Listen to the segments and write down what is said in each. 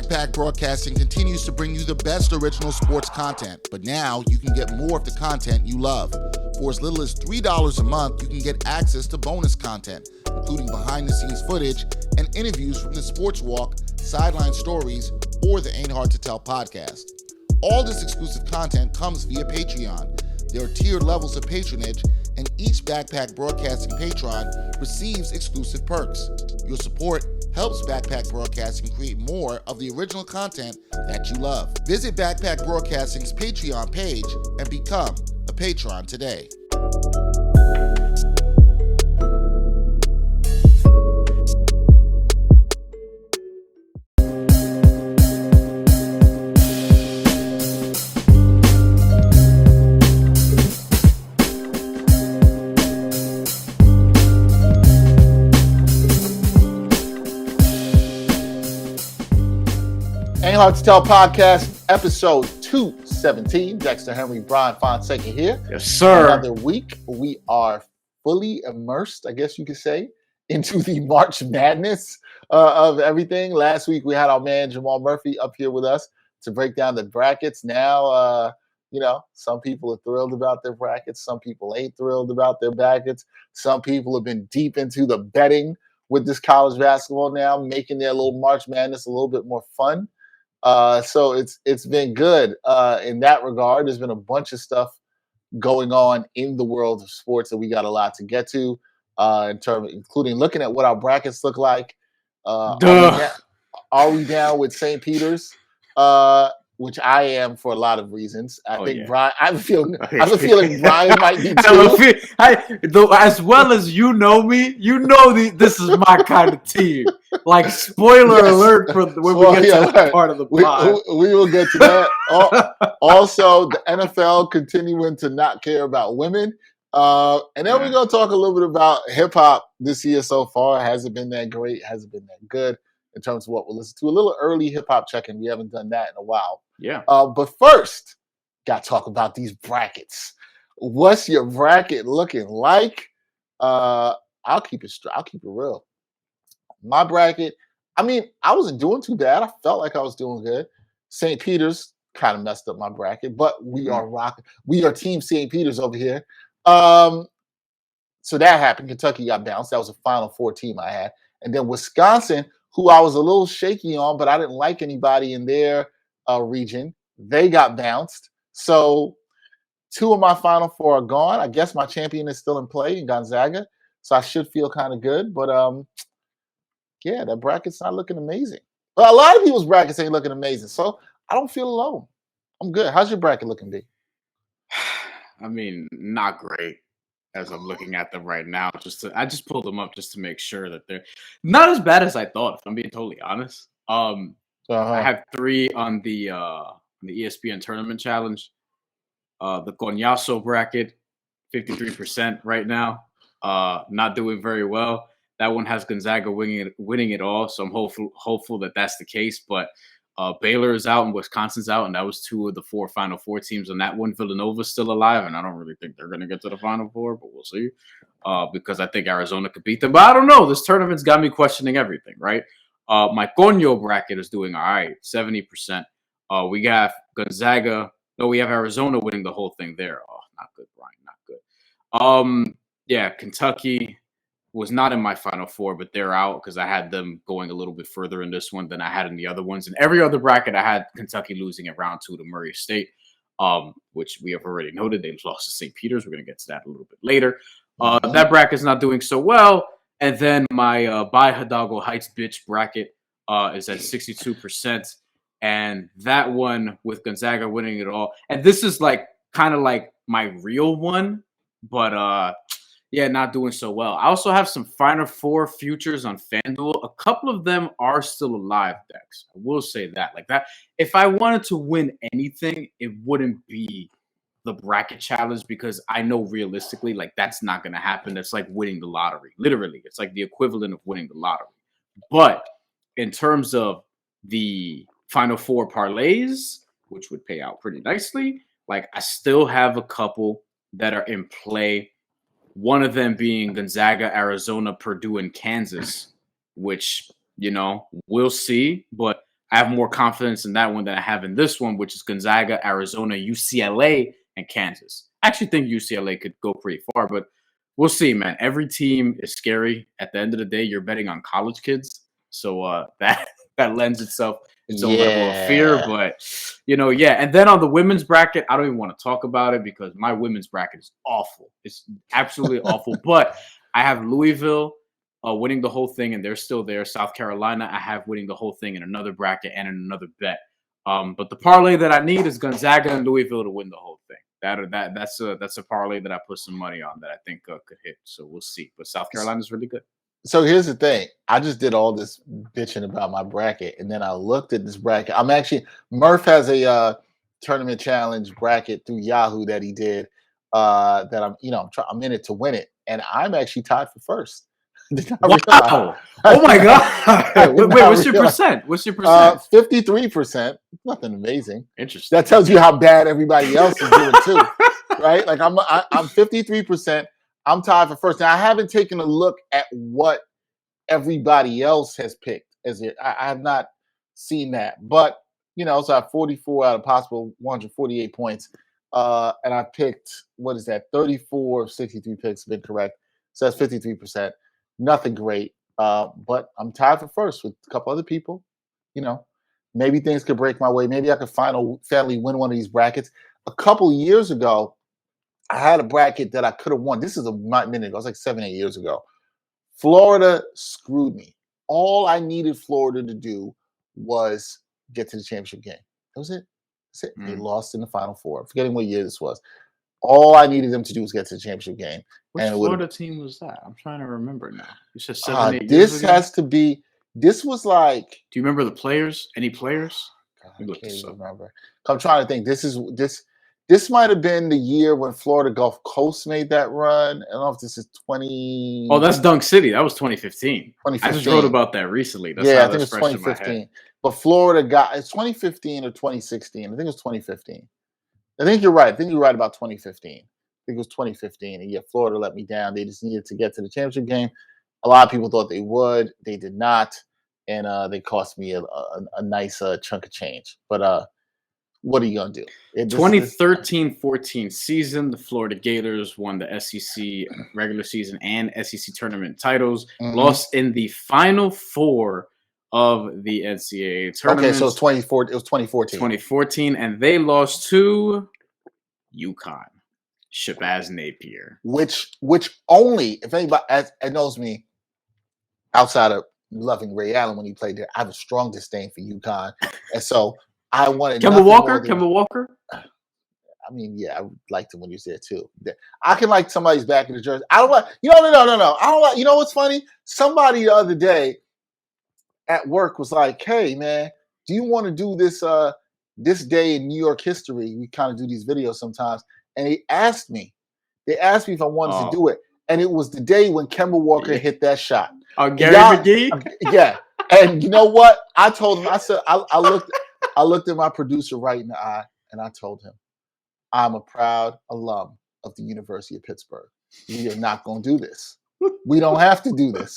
Backpack Broadcasting continues to bring you the best original sports content, but now you can get more of the content you love. For as little as $3 a month, you can get access to bonus content, including behind-the-scenes footage and interviews from the Sports Walk, Sideline Stories, or the Ain't Hard to Tell podcast. All this exclusive content comes via Patreon. There are tiered levels of patronage, and each Backpack Broadcasting patron receives exclusive perks. Your support helps Backpack Broadcasting create more of the original content that you love. Visit Backpack Broadcasting's Patreon page and become a patron today. Ain't Hard to Tell podcast, episode 217. Dexter Henry Bryan Fonseca here. Yes, sir. Another week. We are fully immersed, I guess you could say, into the March Madness of everything. Last week, we had our man Jamal Murphy up here with us to break down the brackets. Now, some people are thrilled about their brackets. Some people ain't thrilled about their brackets. Some people have been deep into the betting with this college basketball now, making their little March Madness a little bit more fun. So it's been good in that regard. There's been a bunch of stuff going on in the world of sports that we got a lot to get to, including looking at what our brackets look like. Are we down with St. Peter's? Which I am for a lot of reasons. I think Brian. I have a feeling Brian might be too. As well as you know me, this is my kind of team. Like, spoiler alert for when we get to that part of the pod. We will get to that. Also, the NFL continuing to not care about women. And then we're going to talk a little bit about hip-hop this year so far. Has it been that great? Has it been that good in terms of what we'll listen to? A little early hip-hop check-in. We haven't done that in a while. Yeah. But first, got to talk about these brackets. What's your bracket looking like? I'll keep it real. My bracket, I wasn't doing too bad. I felt like I was doing good. St. Peter's kind of messed up my bracket, but we are rocking. We are Team St. Peter's over here. So that happened. Kentucky got bounced. That was a Final Four team I had. And then Wisconsin, who I was a little shaky on, but I didn't like anybody in their region. They got bounced. So 2 of my Final Four are gone. I guess my champion is still in play in Gonzaga. So I should feel kind of good. But that bracket's not looking amazing. But a lot of people's brackets ain't looking amazing. So I don't feel alone. I'm good. How's your bracket looking, B? Not great as I'm looking at them right now. I just pulled them up just to make sure that they're not as bad as I thought, if I'm being totally honest. I have 3 on the ESPN Tournament Challenge. The Coñazo bracket, 53% right now. Not doing very well. That one has Gonzaga winning it all, so I'm hopeful that that's the case. But Baylor is out and Wisconsin's out, and that was 2 of the 4 Final Four teams on that one. Villanova's still alive, and I don't really think they're going to get to the Final Four, but we'll see. Because I think Arizona could beat them. But I don't know. This tournament's got me questioning everything, right? My Coño bracket is doing all right, 70%. We have Gonzaga. No, we have Arizona winning the whole thing there. Oh, not good, Brian, not good. Kentucky was not in my Final Four, but they're out because I had them going a little bit further in this one than I had in the other ones. In every other bracket, I had Kentucky losing at round 2 to Murray State, which we have already noted. They lost to St. Peter's. We're going to get to that a little bit later. That bracket's not doing so well. And then my by Hidalgo Heights bitch bracket is at 62%. And that one with Gonzaga winning it all. And this is kind of like my real one, but not doing so well. I also have some Final Four futures on FanDuel. A couple of them are still alive, Dex. I will say that. Like that, if I wanted to win anything, it wouldn't be the bracket challenge because I know realistically, that's not going to happen. That's like winning the lottery. Literally, it's like the equivalent of winning the lottery. But in terms of the Final Four parlays, which would pay out pretty nicely, I still have a couple that are in play. One of them being Gonzaga, Arizona, Purdue, and Kansas, which, we'll see. But I have more confidence in that one than I have in this one, which is Gonzaga, Arizona, UCLA, and Kansas. I actually think UCLA could go pretty far, but we'll see, man. Every team is scary. At the end of the day, you're betting on college kids, so that lends itself its own level of fear. But And then on the women's bracket, I don't even want to talk about it because my women's bracket is awful. It's absolutely awful. But I have Louisville winning the whole thing, and they're still there. South Carolina, I have winning the whole thing in another bracket and in another bet. But the parlay that I need is Gonzaga and Louisville to win the whole thing. That's a parlay that I put some money on that I think could hit. So we'll see. But South Carolina's really good. So here's the thing. I just did all this bitching about my bracket, and then I looked at this bracket. Murph has a tournament challenge bracket through Yahoo that he did. That I'm in it to win it, and I'm actually tied for first. Wow! Oh my god! Wait, what's your percent? 53%. Nothing amazing. Interesting. That tells you how bad everybody else is doing too, right? Like I'm 53%. I'm tied for first. Now I haven't taken a look at what everybody else has picked. I have not seen that, but so I have 44 out of possible 148 points, and I picked 34 of 63 picks have been correct, so that's 53%. Nothing great, but I'm tied for first with a couple other people. Maybe things could break my way. Maybe I could finally win one of these brackets. A couple years ago, I had a bracket that I could have won. This is a minute ago. It was like 7-8 years ago. Florida screwed me. All I needed Florida to do was get to the championship game. That was it. That's it. They lost in the Final Four. I'm forgetting what year this was. All I needed them to do was get to the championship game. Which Florida team was that? I'm trying to remember now. You said 7-8 years This ago? has to be. This was like. Do you remember the players? Any players? I can't even remember. I'm trying to think. This might have been the year when Florida Gulf Coast made that run. I don't know if this is 20. Oh, that's Dunk City. That was 2015. 2015. I just wrote about that recently. That's I think it's 2015. But Florida it's 2015 or 2016. I think it was 2015. I think you're right. I think you're right about 2015. I think it was 2015. And Florida let me down. They just needed to get to the championship game. A lot of people thought they would. They did not. And they cost me a nice chunk of change. But what are you going to do? 2013-14 season, the Florida Gators won the SEC regular season and SEC tournament titles. Mm-hmm. Lost in the Final Four of the NCAA tournament. Okay, so it was 2014. 2014, and they lost to UConn. Shabazz Napier. Which only, if anybody knows me, outside of loving Ray Allen when he played there, I have a strong disdain for UConn. And so I wanted Kemba Walker? I mean, yeah, I liked him when he was there too. I can like somebody's back in the jersey. I don't like, no. I don't like, what's funny? Somebody the other day at work was like, hey man, do you want to do this day in New York history? We kind of do these videos sometimes. And they asked me if I wanted to do it. And it was the day when Kemba Walker hit that shot. Gary McGee? Yeah. And you know what? I told him, I said, I looked at my producer right in the eye and I told him, I'm a proud alum of the University of Pittsburgh. We are not going to do this. We don't have to do this.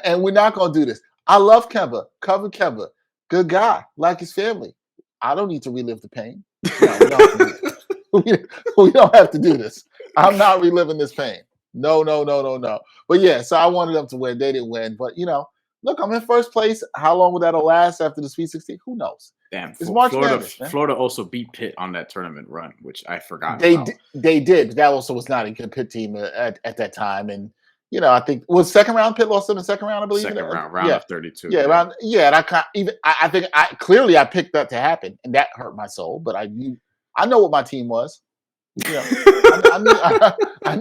And we're not going to do this. I love Kemba. Cover Kemba. Good guy. Like his family. I don't need to relive the pain. We don't have to do this. I'm not reliving this pain. No. But yeah, so I wanted them to win. They didn't win. But, look, I'm in first place. How long will that last after the Sweet 16? Who knows? Damn, it's March Madness, man. Florida also beat Pitt on that tournament run, which I forgot about. They did. That also was not a good Pitt team at that time. And, I think was second round. Pitt lost in the second round, I believe. Second round of 32. Yeah, and I think I picked that to happen, and that hurt my soul. But I know what my team was. I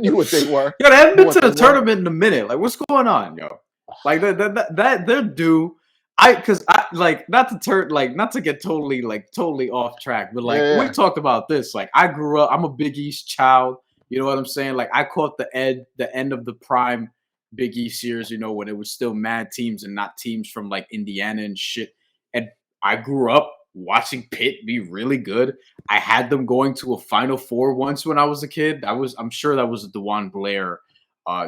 knew what they were. Yo, they haven't been to the tournament in a minute. Like, what's going on, yo? Like that they're due. Not to get totally off track, but we talked about this. Like, I grew up, I'm a Big East child. You know what I'm saying? Like, I caught the end of the prime Big East years, when it was still mad teams and not teams from like Indiana and shit. And I grew up watching Pitt be really good. I had them going to a Final Four once when I was a kid. I'm sure that was a DeJuan Blair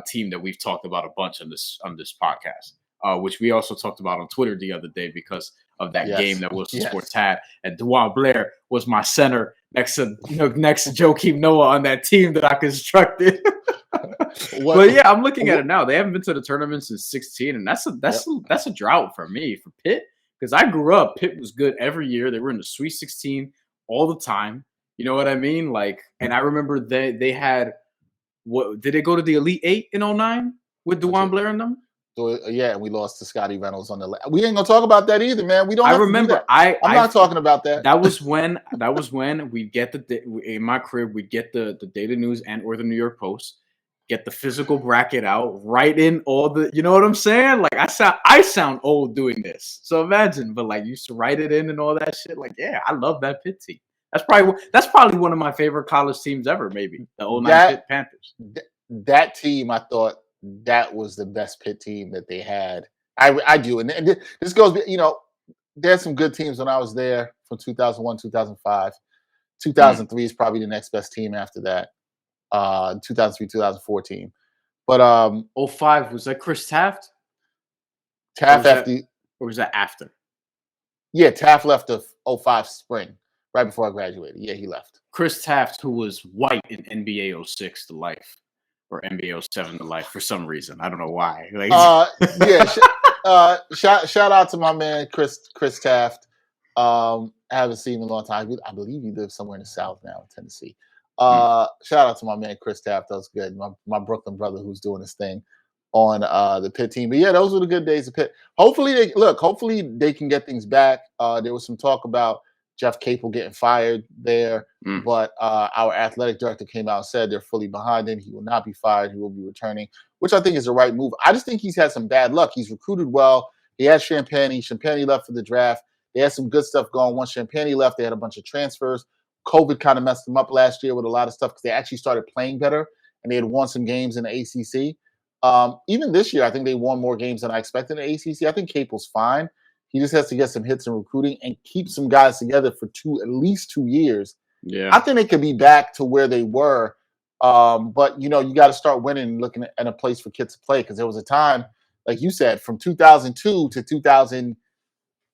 team that we've talked about a bunch on this podcast, which we also talked about on Twitter the other day because of that game that Wilson Sports had. And DeJuan Blair was my center next to Joakim Noah on that team that I constructed. But yeah, I'm looking at it now. They haven't been to the tournament since 16, and that's a drought for me, for Pitt, because I grew up. Pitt was good every year. They were in the Sweet 16 all the time. You know what I mean? Like, and I remember they had what? Did they go to the Elite Eight in 09 with DeJuan Blair and them? So, yeah, and we lost to Scotty Reynolds on the. We ain't gonna talk about that either, man. We don't. I remember. I'm not talking about that. That was when we get in my crib. We get the Daily News or the New York Post. Get the physical bracket out, write in all the. You know what I'm saying? Like I sound old doing this. So imagine, but like you used to write it in and all that shit. Like, yeah, I love that Pitt team. That's probably one of my favorite college teams ever. Maybe the 09 Pitt Panthers. That team, I thought. That was the best Pitt team that they had. I do. And this goes, there's some good teams when I was there from 2001, 2005. 2003 is probably the next best team after that. 2003, 2014. But 05, was that Chris Taft? Or was that after? Yeah, Taft left the 05 spring, right before I graduated. Yeah, he left. Chris Taft, who was white in NBA 06 to life. Or NBA 07 to life for some reason. I don't know why. Like, shout out to my man Chris Taft. I haven't seen him in a long time. I believe he lives somewhere in the South now, in Tennessee. Shout out to my man Chris Taft. That was good. My Brooklyn brother who's doing his thing on the Pitt team. But yeah, those were the good days of Pitt. Hopefully they can get things back. There was some talk about Jeff Capel getting fired there, but our athletic director came out and said they're fully behind him. He will not be fired. He will be returning, which I think is the right move. I just think he's had some bad luck. He's recruited well. He had Champagne. Champagne left for the draft. They had some good stuff going. Once Champagne left, they had a bunch of transfers. COVID kind of messed them up last year with a lot of stuff because they actually started playing better and they had won some games in the ACC. Even this year, I think they won more games than I expected in the ACC. I think Capel's fine. He just has to get some hits in recruiting and keep some guys together for at least 2 years. Yeah, I think they could be back to where they were. But you got to start winning and looking at a place for kids to play, because there was a time, like you said, from 2002 to 2000,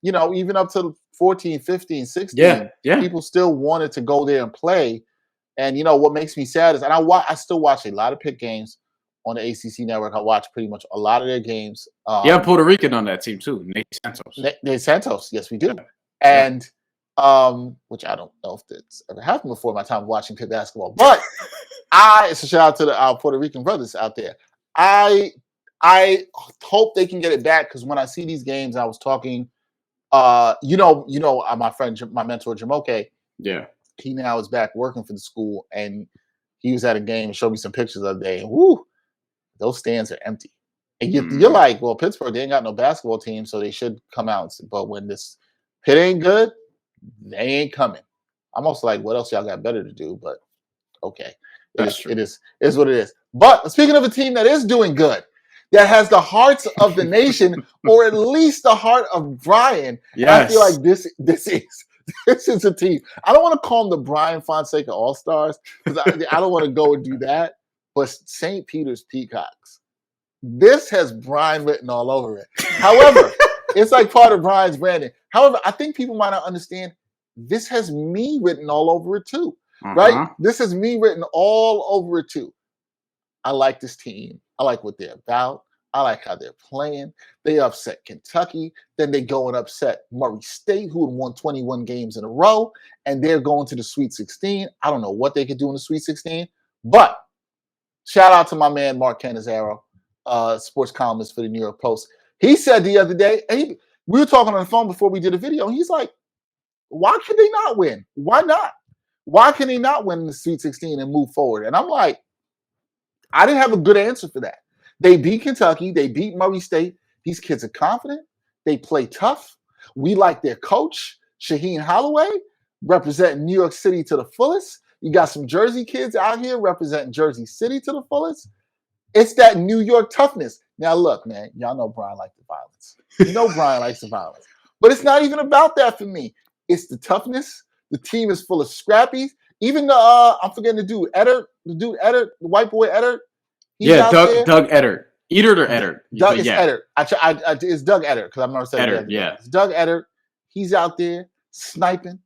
even up to 14, 15, 16, people still wanted to go there and play. And what makes me sad is, and I still watch a lot of Pitt games on the ACC network. I watch pretty much a lot of their games. Puerto Rican on that team too, Nate Santos. Nate Santos, yes, we do. Yeah. And which I don't know if that's ever happened before in my time watching Pitt basketball. But it's a shout out to our Puerto Rican brothers out there. I hope they can get it back, because when I see these games, I was talking, my friend, my mentor Jamoke. Yeah, he now is back working for the school, and he was at a game and showed me some pictures the other day. And woo, those stands are empty. And you're like, well, Pittsburgh, they ain't got no basketball team, so they should come out. But when this Pitt ain't good, they ain't coming. I'm also like, what else y'all got better to do? But okay, it is what it is. But speaking of a team that is doing good, that has the hearts of the nation, or at least the heart of Brian, I feel like this is a team. I don't want to call them the Bryan Fonseca All-Stars, because I don't want to go and do that. But St. Peter's Peacocks, this has Brian written all over it. However, it's like part of Brian's branding. However, I think people might not understand, this has me written all over it too, right? This has me written all over it too. I like this team. I like what they're about. I like how they're playing. They upset Kentucky. Then they go and upset Murray State, who had won 21 games in a row, and they're going to the Sweet 16. I don't know what they could do in the Sweet 16, but shout out to my man, Mark Cannizzaro, sports columnist for the New York Post. He said the other day, we were talking on the phone before we did a video, and he's like, why can they not win? Why not? Why can they not win the Sweet 16 and move forward? And I'm like, I didn't have a good answer for that. They beat Kentucky. They beat Murray State. These kids are confident. They play tough. We like their coach, Shaheen Holloway, representing New York City to the fullest. You got some Jersey kids out here representing Jersey City to the fullest. It's that New York toughness. Now, look, man, y'all know Brian likes the violence. You know Brian likes the violence. But it's not even about that for me. It's the toughness. The team is full of scrappies. Even I'm forgetting the dude, Eddard, the white boy Eddard. Doug Eddard. Eddard or Eddard? Doug is Eddard. It's Doug Eddard, because I've never said Eddard. Yeah, it's Doug Eddard. He's out there sniping,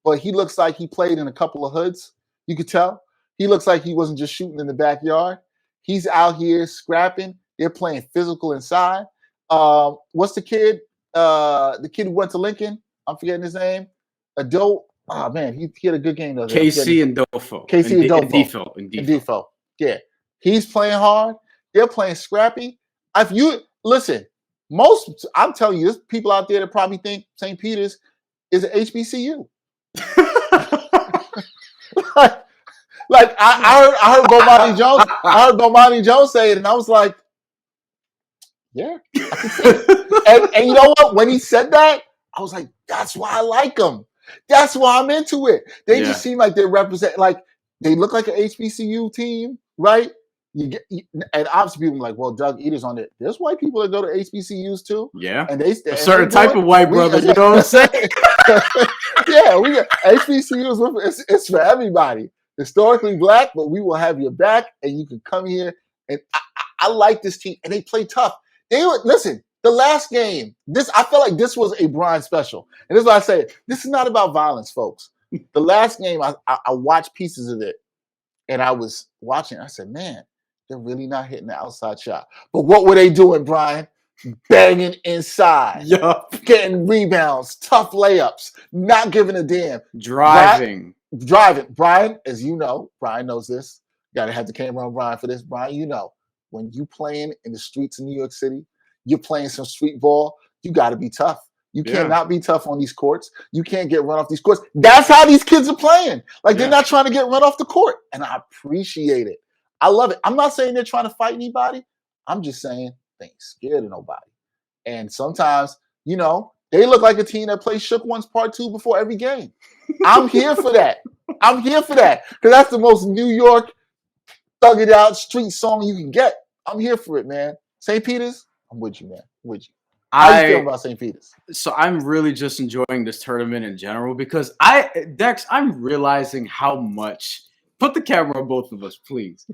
but he looks like he played in a couple of hoods. You could tell. He looks like he wasn't just shooting in the backyard. He's out here scrapping. They're playing physical inside. What's the kid? The kid who went to Lincoln? I'm forgetting his name. Adult. Oh man, he had a good game though. KC and Dolfo. KC and Defo. Yeah, he's playing hard. They're playing scrappy. If you listen, I'm telling you, there's people out there that probably think St. Peter's is an HBCU. like I heard Bomani Jones. I heard Bomani Jones say it, and I was like, yeah. and you know what? When he said that, I was like, that's why I like them. That's why I'm into it. They just seem like they represent, like they look like an HBCU team, right? And obviously people are like, well, Doug Eater's on it. There's white people that go to HBCUs too. Yeah. And a certain type of white brother, you know what I'm saying? Yeah, we got HBCUs. It's for everybody. Historically black, but we will have your back, and you can come here. And I like this team, and they play tough. Listen. The last game, I felt like this was a Bryan special. And this is why I say this is not about violence, folks. The last game, I watched pieces of it, and I was watching. I said, man, they're really not hitting the outside shot. But what were they doing, Bryan? Banging inside, getting rebounds, tough layups, not giving a damn. Driving. Bryan, as you know, Bryan knows this. Got to have the camera on Bryan for this. Bryan, you know, when you playing in the streets of New York City, you're playing some street ball, you got to be tough. You cannot be tough on these courts. You can't get run off these courts. That's how these kids are playing. Like, they're not trying to get run off the court. And I appreciate it. I love it. I'm not saying they're trying to fight anybody. I'm just saying they ain't scared of nobody. And sometimes, you know, they look like a team that plays Shook Ones Part 2 before every game. I'm here for that. I'm here for that. Because that's the most New York thug it out street song you can get. I'm here for it, man. St. Peter's, I'm with you, man. I'm with you. How you feel about St. Peter's? So I'm really just enjoying this tournament in general because Dex, I'm realizing how much. Put the camera on both of us, please.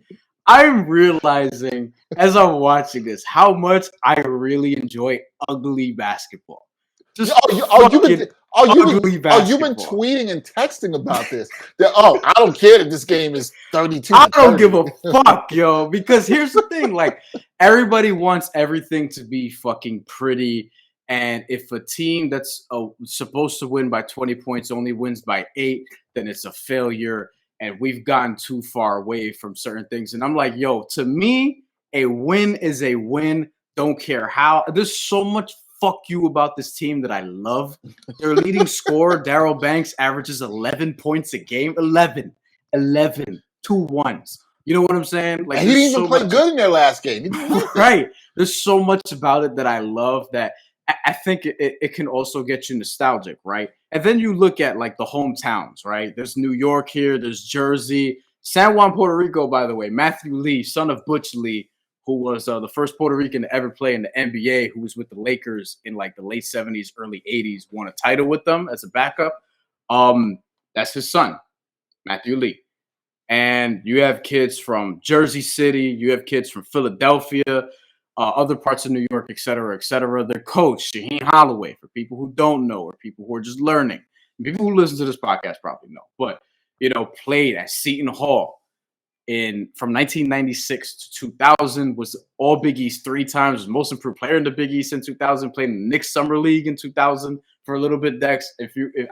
I'm realizing as I'm watching this how much I really enjoy ugly basketball. You've been tweeting and texting about this. I don't care if this game is 32. I don't give a fuck, yo. Because here's the thing: like, everybody wants everything to be fucking pretty, and if a team that's supposed to win by 20 points only wins by 8, then it's a failure. And we've gotten too far away from certain things. And I'm like, yo, to me, a win is a win. Don't care how. There's so much fuck you about this team that I love. Their leading scorer, Daryl Banks, averages 11 points a game. 11. 2 ones. You know what I'm saying? Like, and he didn't even play good in their last game. Right. There's so much about it that I love that I think it can also get you nostalgic, right? And then you look at, like, the hometowns, right? There's New York here. There's Jersey. San Juan, Puerto Rico, by the way. Matthew Lee, son of Butch Lee, who was the first Puerto Rican to ever play in the NBA, who was with the Lakers in, like, the late 70s, early 80s, won a title with them as a backup. That's his son, Matthew Lee. And you have kids from Jersey City. You have kids from Philadelphia, other parts of New York, et cetera, et cetera. Their coach, Shaheen Holloway, for people who don't know or people who are just learning. People who listen to this podcast probably know. But, you know, played at Seton Hall from 1996 to 2000, was all Big East 3 times, was most improved player in the Big East in 2000, played in the Knicks Summer League in 2000 for a little bit, Dex. I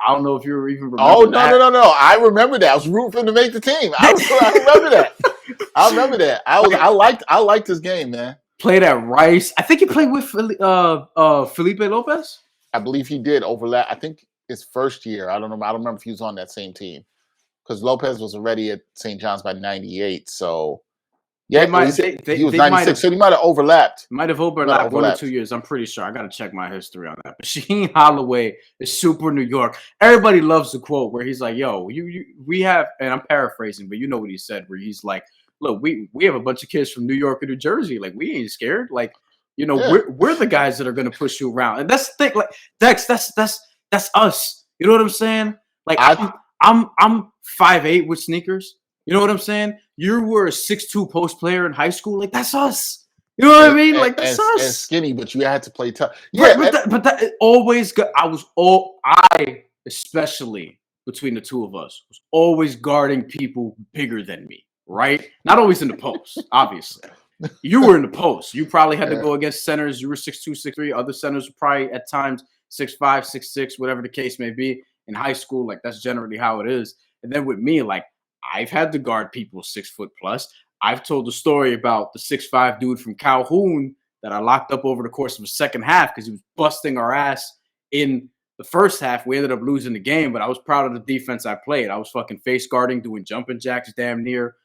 don't know if you even remember that. No. I remember that. I was rooting for him to make the team. I remember that. I liked this game, man. Played at Rice. I think he played with Felipe Lopez. I believe he did overlap. I think his first year. I don't remember if he was on that same team. Because Lopez was already at St. John's by 98, so yeah, he was 96, so he might have overlapped. Might have overlapped 1 or 2 years. I'm pretty sure. I got to check my history on that. But Shaheen Holloway is super New York. Everybody loves the quote where he's like, "Yo, we have," and I'm paraphrasing, but you know what he said, where he's like, "Look, we have a bunch of kids from New York and New Jersey. Like, we ain't scared. Like, you know, we're the guys that are gonna push you around." And that's the thing. Like, Dex, that's us. You know what I'm saying? Like, I'm 5'8" with sneakers. You know what I'm saying? You were a 6'2" post player in high school. Like, that's us. You know what I mean? Like that's and us. skinny, but you had to play tough. Yeah, but that it always got. I especially between the two of us was always guarding people bigger than me. Right? Not always in the post, obviously. You were in the post. You probably had to go against centers. You were 6'2", 6'3". Other centers were probably at times 6'5", 6'6", whatever the case may be. In high school, like that's generally how it is. And then with me, like I've had to guard people 6 foot plus. I've told the story about the 6'5" dude from Calhoun that I locked up over the course of a second half because he was busting our ass in the first half. We ended up losing the game, but I was proud of the defense I played. I was fucking face guarding, doing jumping jacks damn near,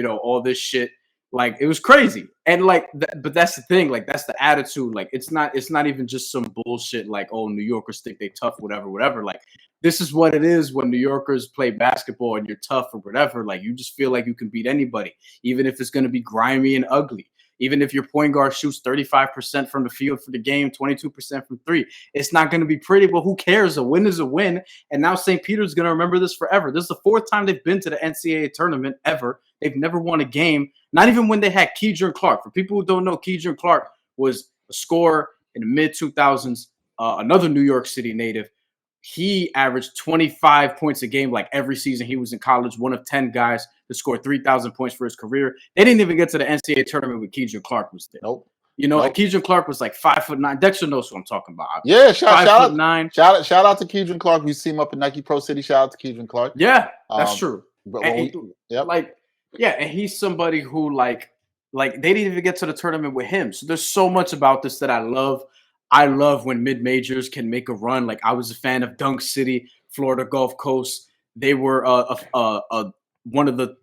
all this shit. Like it was crazy. And like, but that's the thing. Like that's the attitude. Like it's not even just some bullshit like, oh, New Yorkers think they tough, whatever. Like this is what it is when New Yorkers play basketball and you're tough or whatever. Like you just feel like you can beat anybody, even if it's going to be grimy and ugly. Even if your point guard shoots 35% from the field for the game, 22% from three, it's not going to be pretty, but who cares? A win is a win. And now St. Peter's is going to remember this forever. This is the 4th time they've been to the NCAA tournament ever. They've never won a game, not even when they had Keidron Clark. For people who don't know, Keidron Clark was a scorer in the mid-2000s, another New York City native. He averaged 25 points a game like every season he was in college, one of 10 guys to score 3,000 points for his career. They didn't even get to the NCAA tournament when Keidron Clark was there. Nope. Keidron Clark was like 5'9". Dexter knows what I'm talking about. Yeah, shout out to Keidron Clark. We see him up in Nike Pro City. Shout out to Keidron Clark. Yeah, that's true. But and he's somebody who like they didn't even get to the tournament with him. So there's so much about this that I love. I love when mid-majors can make a run. Like I was a fan of Dunk City, Florida Gulf Coast. They were one of the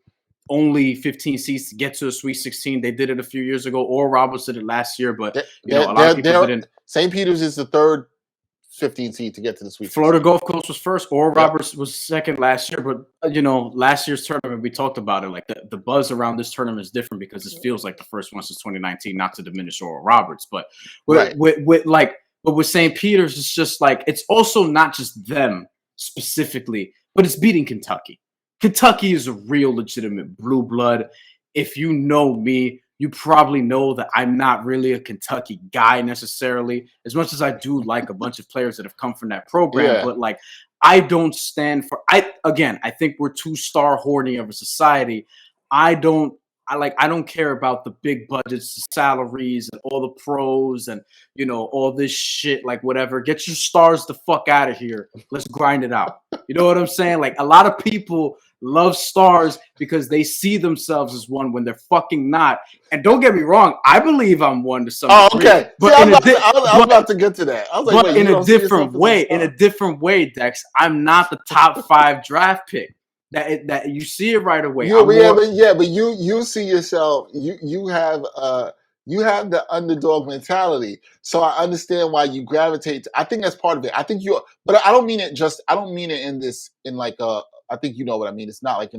only 15 seeds to get to the Sweet 16. They did it a few years ago. Oral Roberts did it last year, but a lot of people didn't. St. Peter's is the 3rd 15 seed to get to the Sweet 16. Florida Gulf Coast was first. Oral Roberts was second last year, but last year's tournament we talked about it. Like the buzz around this tournament is different because it feels like the first one since 2019. Not to diminish Oral Roberts, but with St. Peter's, it's just like it's also not just them specifically, but it's beating Kentucky. Kentucky is a real legitimate blue blood. If you know me, you probably know that I'm not really a Kentucky guy necessarily, as much as I do like a bunch of players that have come from that program. But like, I don't stand for. I think we're too star horny of a society. I don't care about the big budgets, the salaries, and all the pros, and all this shit. Like whatever, get your stars the fuck out of here. Let's grind it out. You know what I'm saying? Like a lot of people love stars because they see themselves as one when they're fucking not. And don't get me wrong, I believe I'm one to some degree. Okay. But I was about to get to that. I was like, but in a different way, Dex, I'm not the top 5 draft pick. That you see it right away. But you see yourself. You have the underdog mentality. So I understand why you gravitate. I think that's part of it. I think but I don't mean it I think you know what I mean. It's not like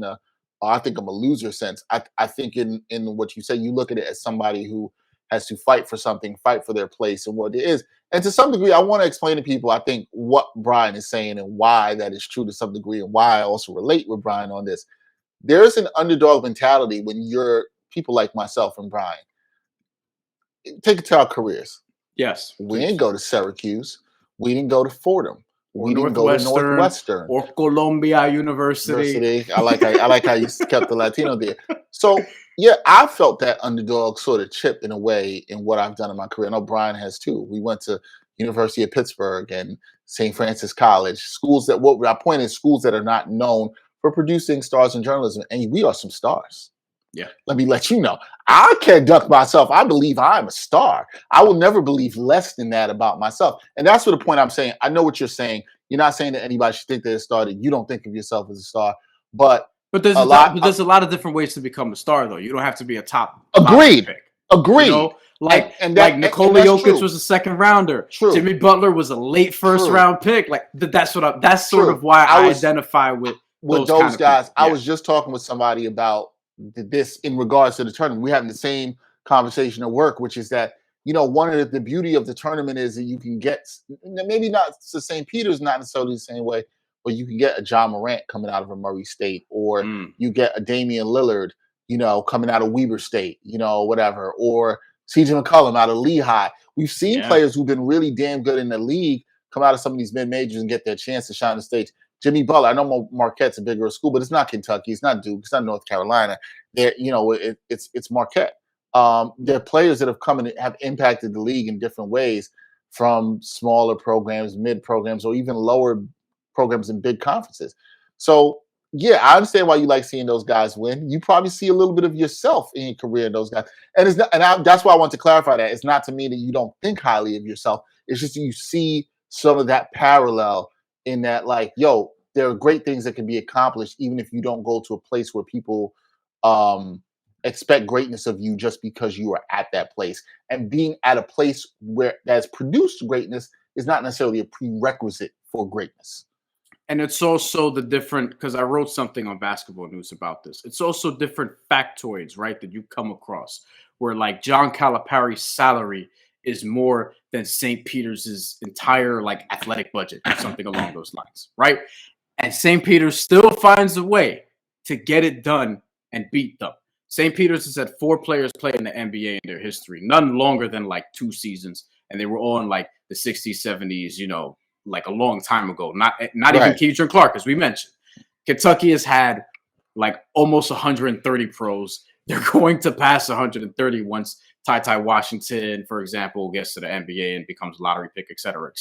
I think I'm a loser sense. I think in what you say, you look at it as somebody who has to fight for something, fight for their place and what it is. And to some degree, I want to explain to people, I think, what Brian is saying and why that is true to some degree and why I also relate with Brian on this. There's an underdog mentality when you're people like myself and Brian. Take it to our careers. Yes. We didn't go to Syracuse. We didn't go to Fordham. We didn't go to Northwestern or Columbia University. I like how you kept the Latino there. So yeah, I felt that underdog sort of chip in a way in what I've done in my career. I know Brian has too. We went to University of Pittsburgh and St. Francis College, schools that schools that are not known for producing stars in journalism, and we are some stars. Yeah. Let me let you know. I can't duck myself. I believe I'm a star. I will never believe less than that about myself. And that's what the point I'm saying. I know what you're saying. You're not saying that anybody should think they're a star, that you don't think of yourself as a star. But there's a lot of different ways to become a star, though. You don't have to be a top Agreed. Pick. Agreed. Like Nikola Jokic was a second rounder. True. Jimmy Butler was a late first round pick. Like that's sort of why I identify with those guys. I was just talking with somebody about this in regards to the tournament. We're having the same conversation at work, which is that, one of the beauty of the tournament is that you can get, maybe not to St. Peter's, not necessarily the same way, but you can get a John Morant coming out of a Murray State, or you get a Damian Lillard, coming out of Weber State, whatever, or CJ McCollum out of Lehigh. We've seen players who've been really damn good in the league come out of some of these mid-majors and get their chance to shine on the stage. Jimmy Butler, I know Marquette's a bigger school, but it's not Kentucky, it's not Duke, it's not North Carolina. It's Marquette. There are players that have come and have impacted the league in different ways, from smaller programs, mid programs, or even lower programs in big conferences. So, yeah, I understand why you like seeing those guys win. You probably see a little bit of yourself in your career in those guys, and that's why I want to clarify that. It's not to mean that you don't think highly of yourself. It's just you see some of that parallel in that, like, yo, there are great things that can be accomplished even if you don't go to a place where people expect greatness of you just because you are at that place. And being at a place where that's produced greatness is not necessarily a prerequisite for greatness. And it's also the different, because I wrote something on Basketball News about this. It's also different factoids, right, that you come across where, like, John Calipari's salary is more than St. Peter's entire, like, athletic budget or something along those lines, right? And St. Peter's still finds a way to get it done and beat them. St. Peter's has had 4 players play in the NBA in their history, none longer than like 2 seasons. And they were all in like the 60s, 70s, like a long time ago. Not even Keidron Clark, as we mentioned. Kentucky has had like almost 130 pros. They're going to pass 130 once Ty Washington, for example, gets to the NBA and becomes a lottery pick, et cetera,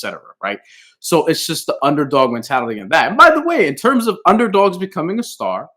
right? So it's just the underdog mentality in that. And by the way, in terms of underdogs becoming a star,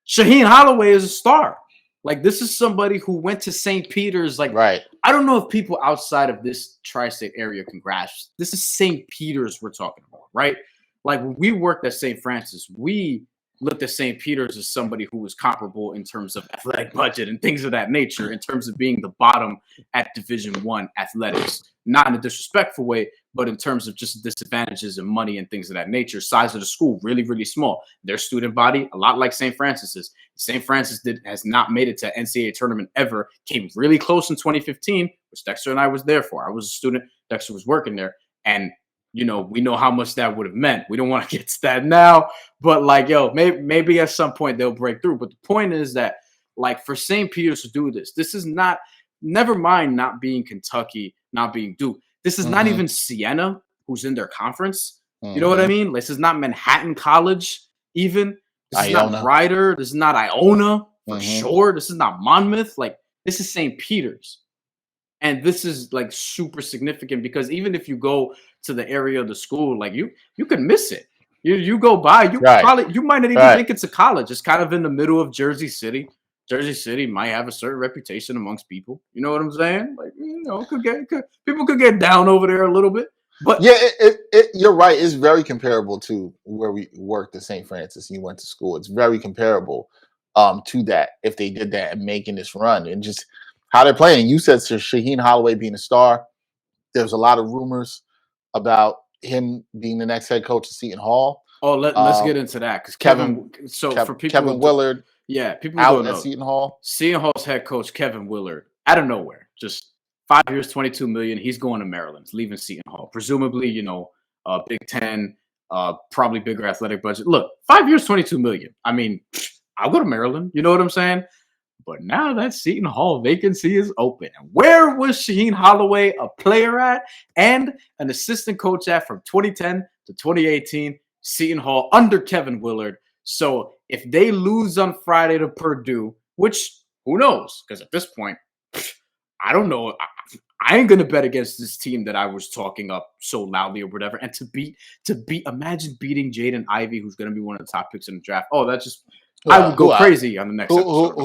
Shaheen Holloway is a star. Like, this is somebody who went to St. Peter's. Like, I don't know if people outside of this tri-state area can grasp. This is St. Peter's we're talking about, right? Like, when we worked at St. Francis, we looked at St. Peter's as somebody who was comparable in terms of athletic budget and things of that nature, in terms of being the bottom at Division I athletics. Not in a disrespectful way, but in terms of just disadvantages and money and things of that nature. Size of the school, really, really small. Their student body, a lot like St. Francis's. St. Francis has not made it to NCAA tournament ever. Came really close in 2015, which Dexter and I was there for. I was a student. Dexter was working there. And we know how much that would have meant. We don't want to get to that now, but like, yo, maybe at some point they'll break through. But the point is that, like, for St. Peter's to do this is not, never mind not being Kentucky, not being Duke. This is not even Siena, who's in their conference. You know what I mean? This is not Manhattan College, even. This is not Rider. This is not Iona, for sure. This is not Monmouth. Like, this is St. Peter's. And this is like super significant because even if you go to the area of the school, like you could miss it. You go by, you might not even think it's a college. It's kind of in the middle of Jersey City. Jersey City might have a certain reputation amongst people. You know what I'm saying? Like, people could get down over there a little bit. But yeah, you're right. It's very comparable to where we worked at St. Francis. You went to school. It's very comparable to that if they did that and making this run and just how they're playing. You said Shaheen Holloway being a star. There's a lot of rumors about him being the next head coach of Seton Hall. Oh, let's get into that because Kevin Willard, people out at Seton Hall. Seton Hall's head coach Kevin Willard, out of nowhere, just 5 years, $22 million. He's going to Maryland, leaving Seton Hall, presumably, Big Ten, probably bigger athletic budget. Look, 5 years, $22 million. I mean, I'll go to Maryland. You know what I'm saying? But now that Seton Hall vacancy is open. And where was Shaheen Holloway a player at and an assistant coach at from 2010 to 2018? Seton Hall under Kevin Willard. So if they lose on Friday to Purdue, which who knows? Because at this point, I don't know. I ain't gonna bet against this team that I was talking up so loudly or whatever. And imagine beating Jaden Ivey, who's gonna be one of the top picks in the draft. Oh, that's just. I would go crazy on the next episode.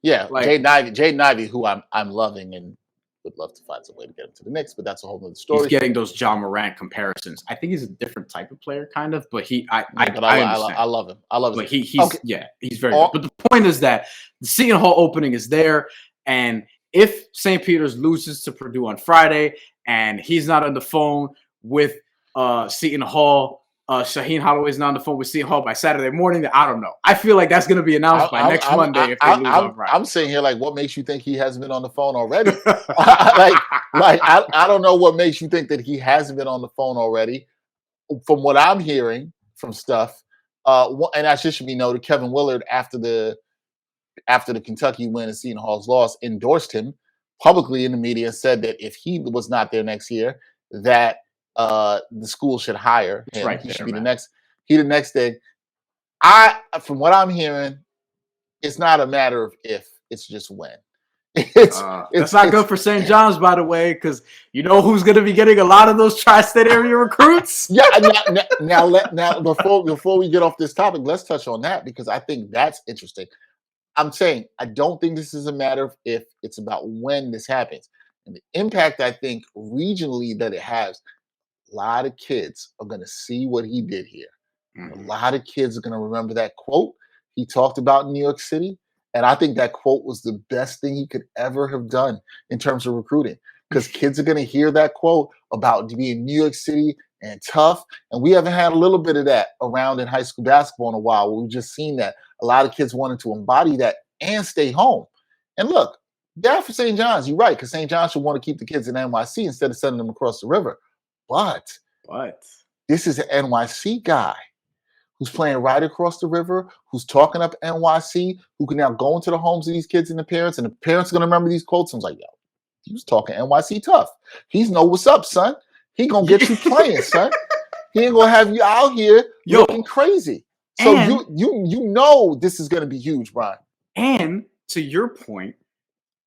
Jaden Ivey, who I'm loving and would love to find some way to get him to the Knicks, but that's a whole other story. He's getting those John Morant comparisons. I think he's a different type of player, kind of, but I love him. But he's very good. But the point is that the Seton Hall opening is there, and if St. Peter's loses to Purdue on Friday and he's not on the phone with Seton Hall, Shaheen Holloway's not on the phone with Seton Hall by Saturday morning, then I don't know. I feel like that's going to be announced by next Monday if they lose on Friday. I'm sitting here like, what makes you think he hasn't been on the phone already? I don't know what makes you think that he hasn't been on the phone already. From what I'm hearing from stuff, and that should be noted, Kevin Willard, after the Kentucky win and Seton Hall's loss, endorsed him publicly in the media said that if he was not there next year, that the school should hire It's him. right He there, should be man. the next thing. From what I'm hearing, it's not a matter of if, it's just when. That's not good for St. John's, by the way, because you know who's going to be getting a lot of those tri-state area recruits. Yeah. Now, before we get off this topic, let's touch on that because I think that's interesting. I'm saying I don't think this is a matter of if, it's about when this happens, and the impact I think regionally that it has. A lot of kids are going to see what he did here. A lot of kids are going to remember that quote he talked about in New York City. And I think that quote was the best thing he could ever have done in terms of recruiting, because kids are going to hear that quote about being New York City and tough. And we haven't had a little bit of that around in high school basketball in a while. We've just seen that a lot of kids wanted to embody that and stay home. And look, bad for St. John's. You're right, because St. John's should want to keep the kids in NYC instead of sending them across the river. But this is an NYC guy who's playing right across the river, who's talking up NYC, who can now go into the homes of these kids and the parents are going to remember these quotes. I was like, yo, he was talking NYC tough. He's know what's up, son. He going to get you playing, son. He ain't going to have you out here looking crazy. So you know this is going to be huge, Brian. And to your point,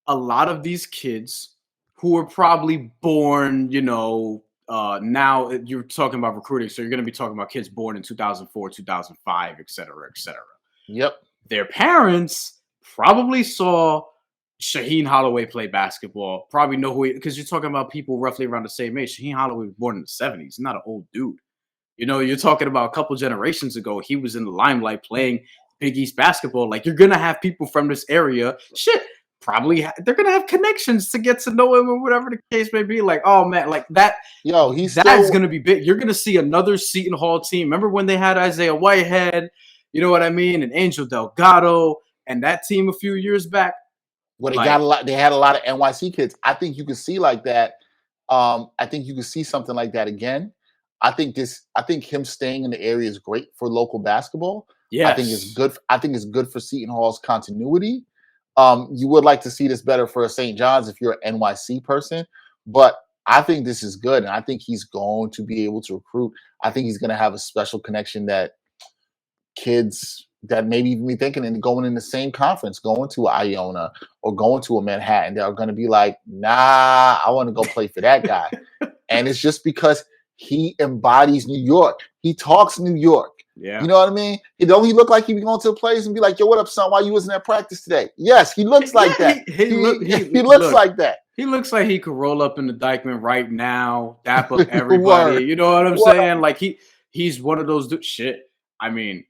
a lot of these kids who were probably born, now you're talking about recruiting, so you're going to be talking about kids born in 2004, 2005, et cetera, et cetera. Yep. Their parents probably saw Shaheen Holloway play basketball, probably know who he, because you're talking about people roughly around the same age. Shaheen Holloway was born in the 70s. He's not an old dude. You're talking about a couple generations ago, he was in the limelight playing Big East basketball. Like, you're going to have people from this area. Probably they're gonna have connections to get to know him or whatever the case may be. Like, oh man, like that. Yo, that's gonna be big. You're gonna see another Seton Hall team. Remember when they had Isaiah Whitehead? You know what I mean? And Angel Delgado and that team a few years back. Well, they got a lot. They had a lot of NYC kids. I think you could see like that. I think you could see something like that again. I think him staying in the area is great for local basketball. Yeah, I think it's good. I think it's good for Seton Hall's continuity. You would like to see this better for St. John's if you're an NYC person, but I think this is good, and I think he's going to be able to recruit. I think he's going to have a special connection that kids that maybe even be thinking and going in the same conference, going to Iona or going to a Manhattan, that are going to be like, nah, I want to go play for that guy. And it's just because he embodies New York. He talks New York. Yeah. You know what I mean? Don't he look like he be going to the plays and be like, yo, what up, son? Why you wasn't at practice today? Yes, he looks like that. He looks like that. He looks like he could roll up in the Dykeman right now, dap up everybody. You know what I'm saying? Like he's one of those shit. I mean,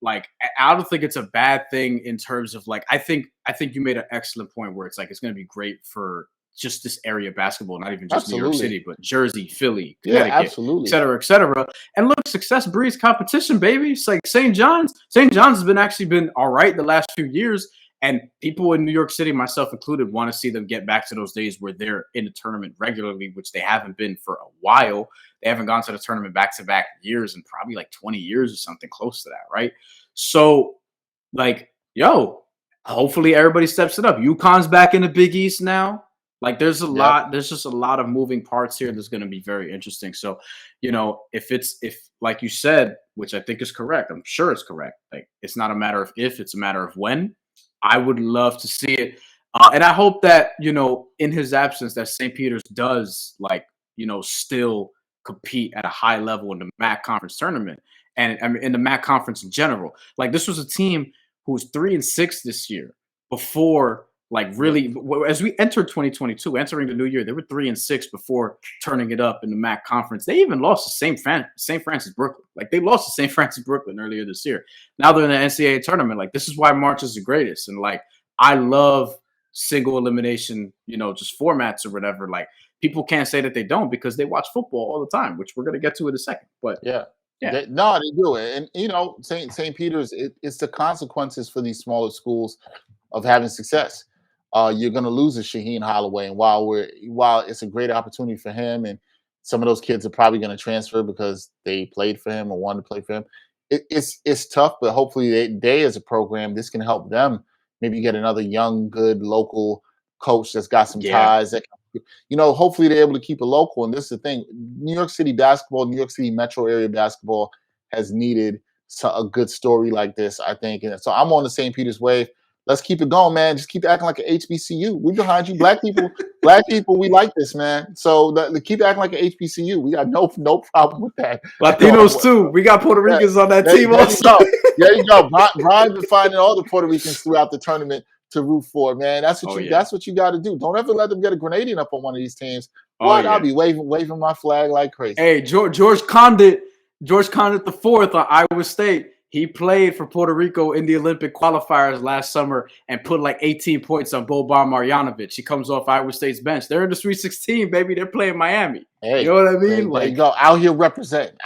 like, I don't think it's a bad thing in terms of like, I think you made an excellent point where it's like, it's going to be great for just this area of basketball, not even just New York City, but Jersey, Philly, Connecticut, et cetera, et cetera. And look, success breeds competition, baby. It's like St. John's has been all right the last few years. And people in New York City, myself included, want to see them get back to those days where they're in the tournament regularly, which they haven't been for a while. They haven't gone to the tournament back-to-back years in probably like 20 years or something close to that, right? So, like, hopefully everybody steps it up. UConn's back in the Big East now. Like, there's just a lot of moving parts here that's going to be very interesting. So, if like you said, which I think is correct, I'm sure it's correct. Like, it's not a matter of if, it's a matter of when. I would love to see it. And I hope that, in his absence, that St. Peter's does, like, still compete at a high level in the MAC conference tournament and I mean, in the MAC conference in general. Like, this was a team who was 3-6 this year before, like, really, as we entered 2022, entering the new year, they were 3-6 before turning it up in the MAC conference. They even lost to St. Francis Brooklyn. Like, they lost to St. Francis Brooklyn earlier this year. Now they're in the NCAA tournament. Like, this is why March is the greatest. And, like, I love single elimination, just formats or whatever. Like, people can't say that they don't because they watch football all the time, which we're going to get to in a second. But yeah. They do it. And, St. Peter's, it's the consequences for these smaller schools of having success. You're going to lose a Shaheen Holloway, and while it's a great opportunity for him, and some of those kids are probably going to transfer because they played for him or wanted to play for him, it's tough. But hopefully, they as a program, this can help them maybe get another young, good local coach that's got some ties. That, hopefully they're able to keep it local. And this is the thing: New York City basketball, New York City metro area basketball has needed a good story like this, I think. And so I'm on the St. Peter's wave. Let's keep it going, man. Just keep acting like an HBCU. We're behind you. Black people, we like this, man. So keep acting like an HBCU. We got no problem with that. Latinos too. We got Puerto Ricans on that team also. There you go. Brian's been finding all the Puerto Ricans throughout the tournament to root for, man. That's what you got to do. Don't ever let them get a Grenadian up on one of these teams. I'll be waving my flag like crazy. Hey, George Condit the fourth on Iowa State. He played for Puerto Rico in the Olympic qualifiers last summer and put like 18 points on Boban Marjanovic. He comes off Iowa State's bench. They're in the Sweet 16, baby. They're playing Miami. Hey, you know what I mean? There you go. Out here representing.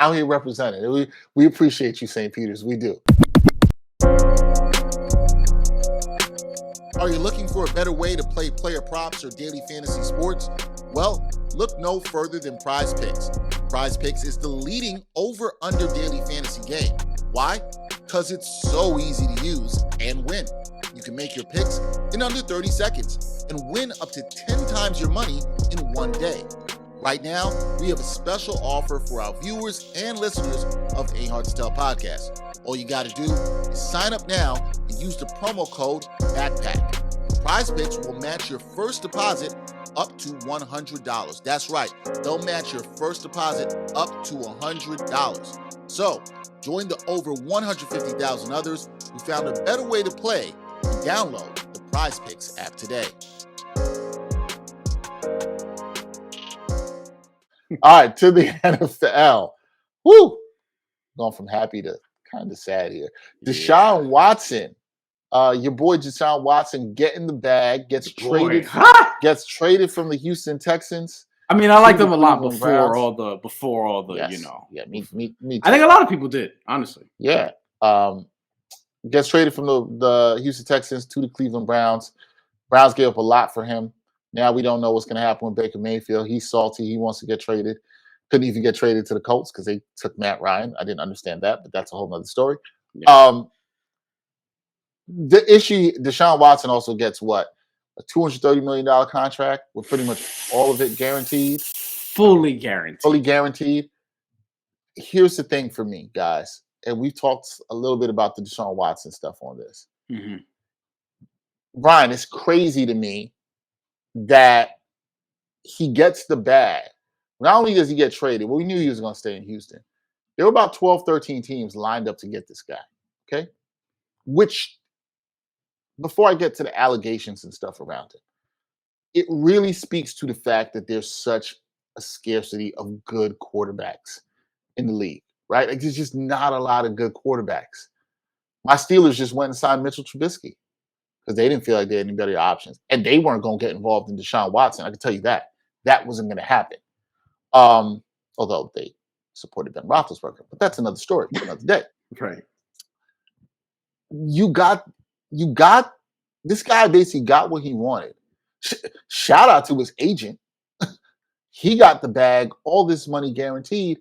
We appreciate you, St. Peter's. We do. Are you looking for a better way to play player props or daily fantasy sports? Well, look no further than Prize Picks. Prize Picks is the leading over-under daily fantasy game. Why? Because it's so easy to use and win. You can make your picks in under 30 seconds and win up to 10 times your money in one day. Right now, we have a special offer for our viewers and listeners of A Hard to Tell podcast. All you got to do is sign up now and use the promo code BACKPACK. Prize Picks will match your first deposit up to $100. That's right. They'll match your first deposit up to $100. So, join the over 150,000 others who found a better way to play and download the Prize Picks app today. All right, to the NFL. Woo! Going from happy to kind of sad here. DeShaun Watson. Your boy DeShaun Watson getting the bag, gets traded from the Houston Texans. I mean, I liked them a lot before all the yes. Yeah, me too. I think a lot of people did, honestly. Yeah. Gets traded from the Houston Texans to the Cleveland Browns. Browns gave up a lot for him. Now we don't know what's going to happen with Baker Mayfield. He's salty. He wants to get traded. Couldn't even get traded to the Colts because they took Matt Ryan. I didn't understand that, but that's a whole nother story. Yeah. The issue, DeShaun Watson also gets what? A $230 million contract with pretty much all of it guaranteed. Fully guaranteed. Here's the thing for me, guys, and we've talked a little bit about the DeShaun Watson stuff on this. Mm-hmm. Brian, it's crazy to me that he gets the bag. Not only does he get traded, well, we knew he was going to stay in Houston. There were about 12, 13 teams lined up to get this guy, okay? Which, before I get to the allegations and stuff around it, it really speaks to the fact that there's such a scarcity of good quarterbacks in the league, right? Like, there's just not a lot of good quarterbacks. My Steelers just went and signed Mitchell Trubisky because they didn't feel like they had any better options. And they weren't going to get involved in DeShaun Watson. I can tell you that. That wasn't going to happen. Although they supported Ben Roethlisberger. But that's another story for another day. Right. You got this guy basically got what he wanted. Shout out to his agent. He got the bag, all this money guaranteed.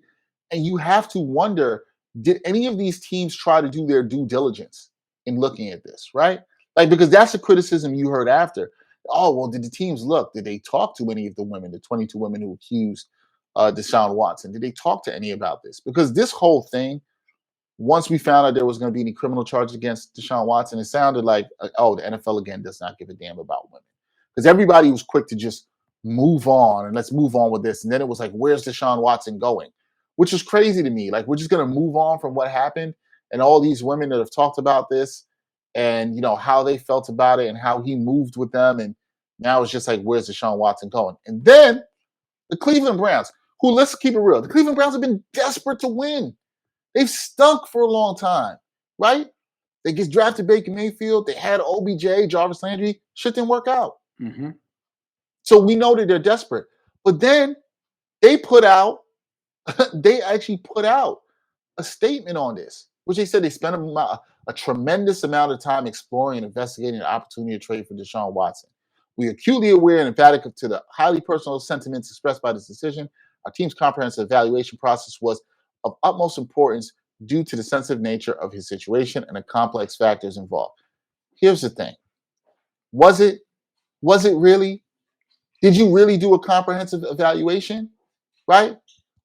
And you have to wonder, did any of these teams try to do their due diligence in looking at this, right? Like, because that's the criticism you heard after. Oh, well, did the teams look? Did they talk to any of the women, the 22 women who accused DeShaun Watson? Did they talk to any about this? Because this whole thing, once we found out there was going to be any criminal charges against DeShaun Watson, it sounded like, the NFL, again, does not give a damn about women. Because everybody was quick to just move on, and let's move on with this. And then it was like, where's DeShaun Watson going? Which is crazy to me. Like, we're just going to move on from what happened. And all these women that have talked about this and, you know, how they felt about it and how he moved with them. And now it's just like, where's DeShaun Watson going? And then the Cleveland Browns, who, let's keep it real, the Cleveland Browns have been desperate to win. They've stunk for a long time, right? They just drafted Baker Mayfield. They had OBJ, Jarvis Landry. Shit didn't work out. Mm-hmm. So we know that they're desperate. But then they actually put out a statement on this, which they said they spent a tremendous amount of time exploring and investigating the opportunity to trade for DeShaun Watson. We are acutely aware and emphatic to the highly personal sentiments expressed by this decision. Our team's comprehensive evaluation process was of utmost importance due to the sensitive nature of his situation and the complex factors involved. Here's the thing. Was it Was it really? Did you really do a comprehensive evaluation, right?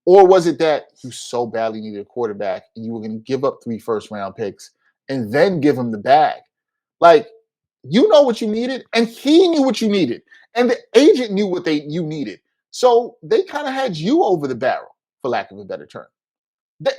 Or was it that you so badly needed a quarterback and you were going to give up 3 first-round picks and then give him the bag? Like, you know what you needed, and he knew what you needed, and the agent knew what you needed. So they kind of had you over the barrel, for lack of a better term. They,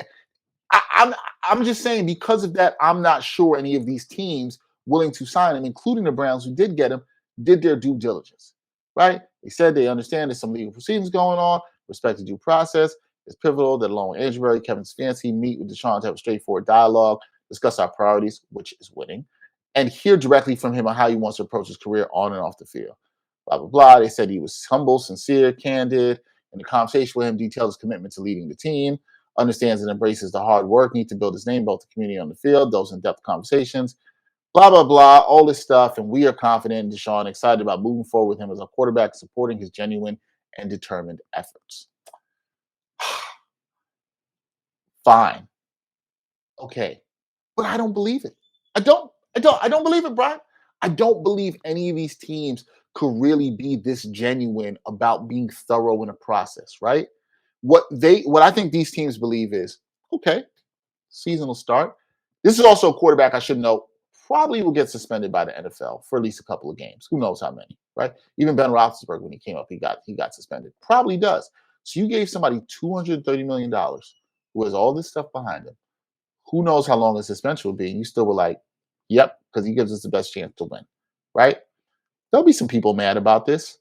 I'm just saying, because of that, I'm not sure any of these teams willing to sign him, including the Browns who did get him, did their due diligence, right? They said they understand there's some legal proceedings going on, respect the due process. It's pivotal that along with Andrew Kevin Stefanski meet with DeShaun to have a straightforward dialogue, discuss our priorities, which is winning, and hear directly from him on how he wants to approach his career on and off the field. Blah, blah, blah. They said he was humble, sincere, candid, and the conversation with him detailed his commitment to leading the team, understands and embraces the hard work, need to build his name, both the community on the field, those in-depth conversations, blah, blah, blah, all this stuff. And we are confident in DeShaun, excited about moving forward with him as a quarterback, supporting his genuine and determined efforts. Fine. Okay. But I don't believe it. I don't believe it, Brian. I don't believe any of these teams could really be this genuine about being thorough in a process, right? What I think these teams believe is, okay, season will start. This is also a quarterback I should know probably will get suspended by the NFL for at least a couple of games. Who knows how many, right? Even Ben Roethlisberger, when he came up, he got suspended. Probably does. So you gave somebody $230 million who has all this stuff behind him. Who knows how long the suspension will be? And you still were like, yep, because he gives us the best chance to win, right? There'll be some people mad about this.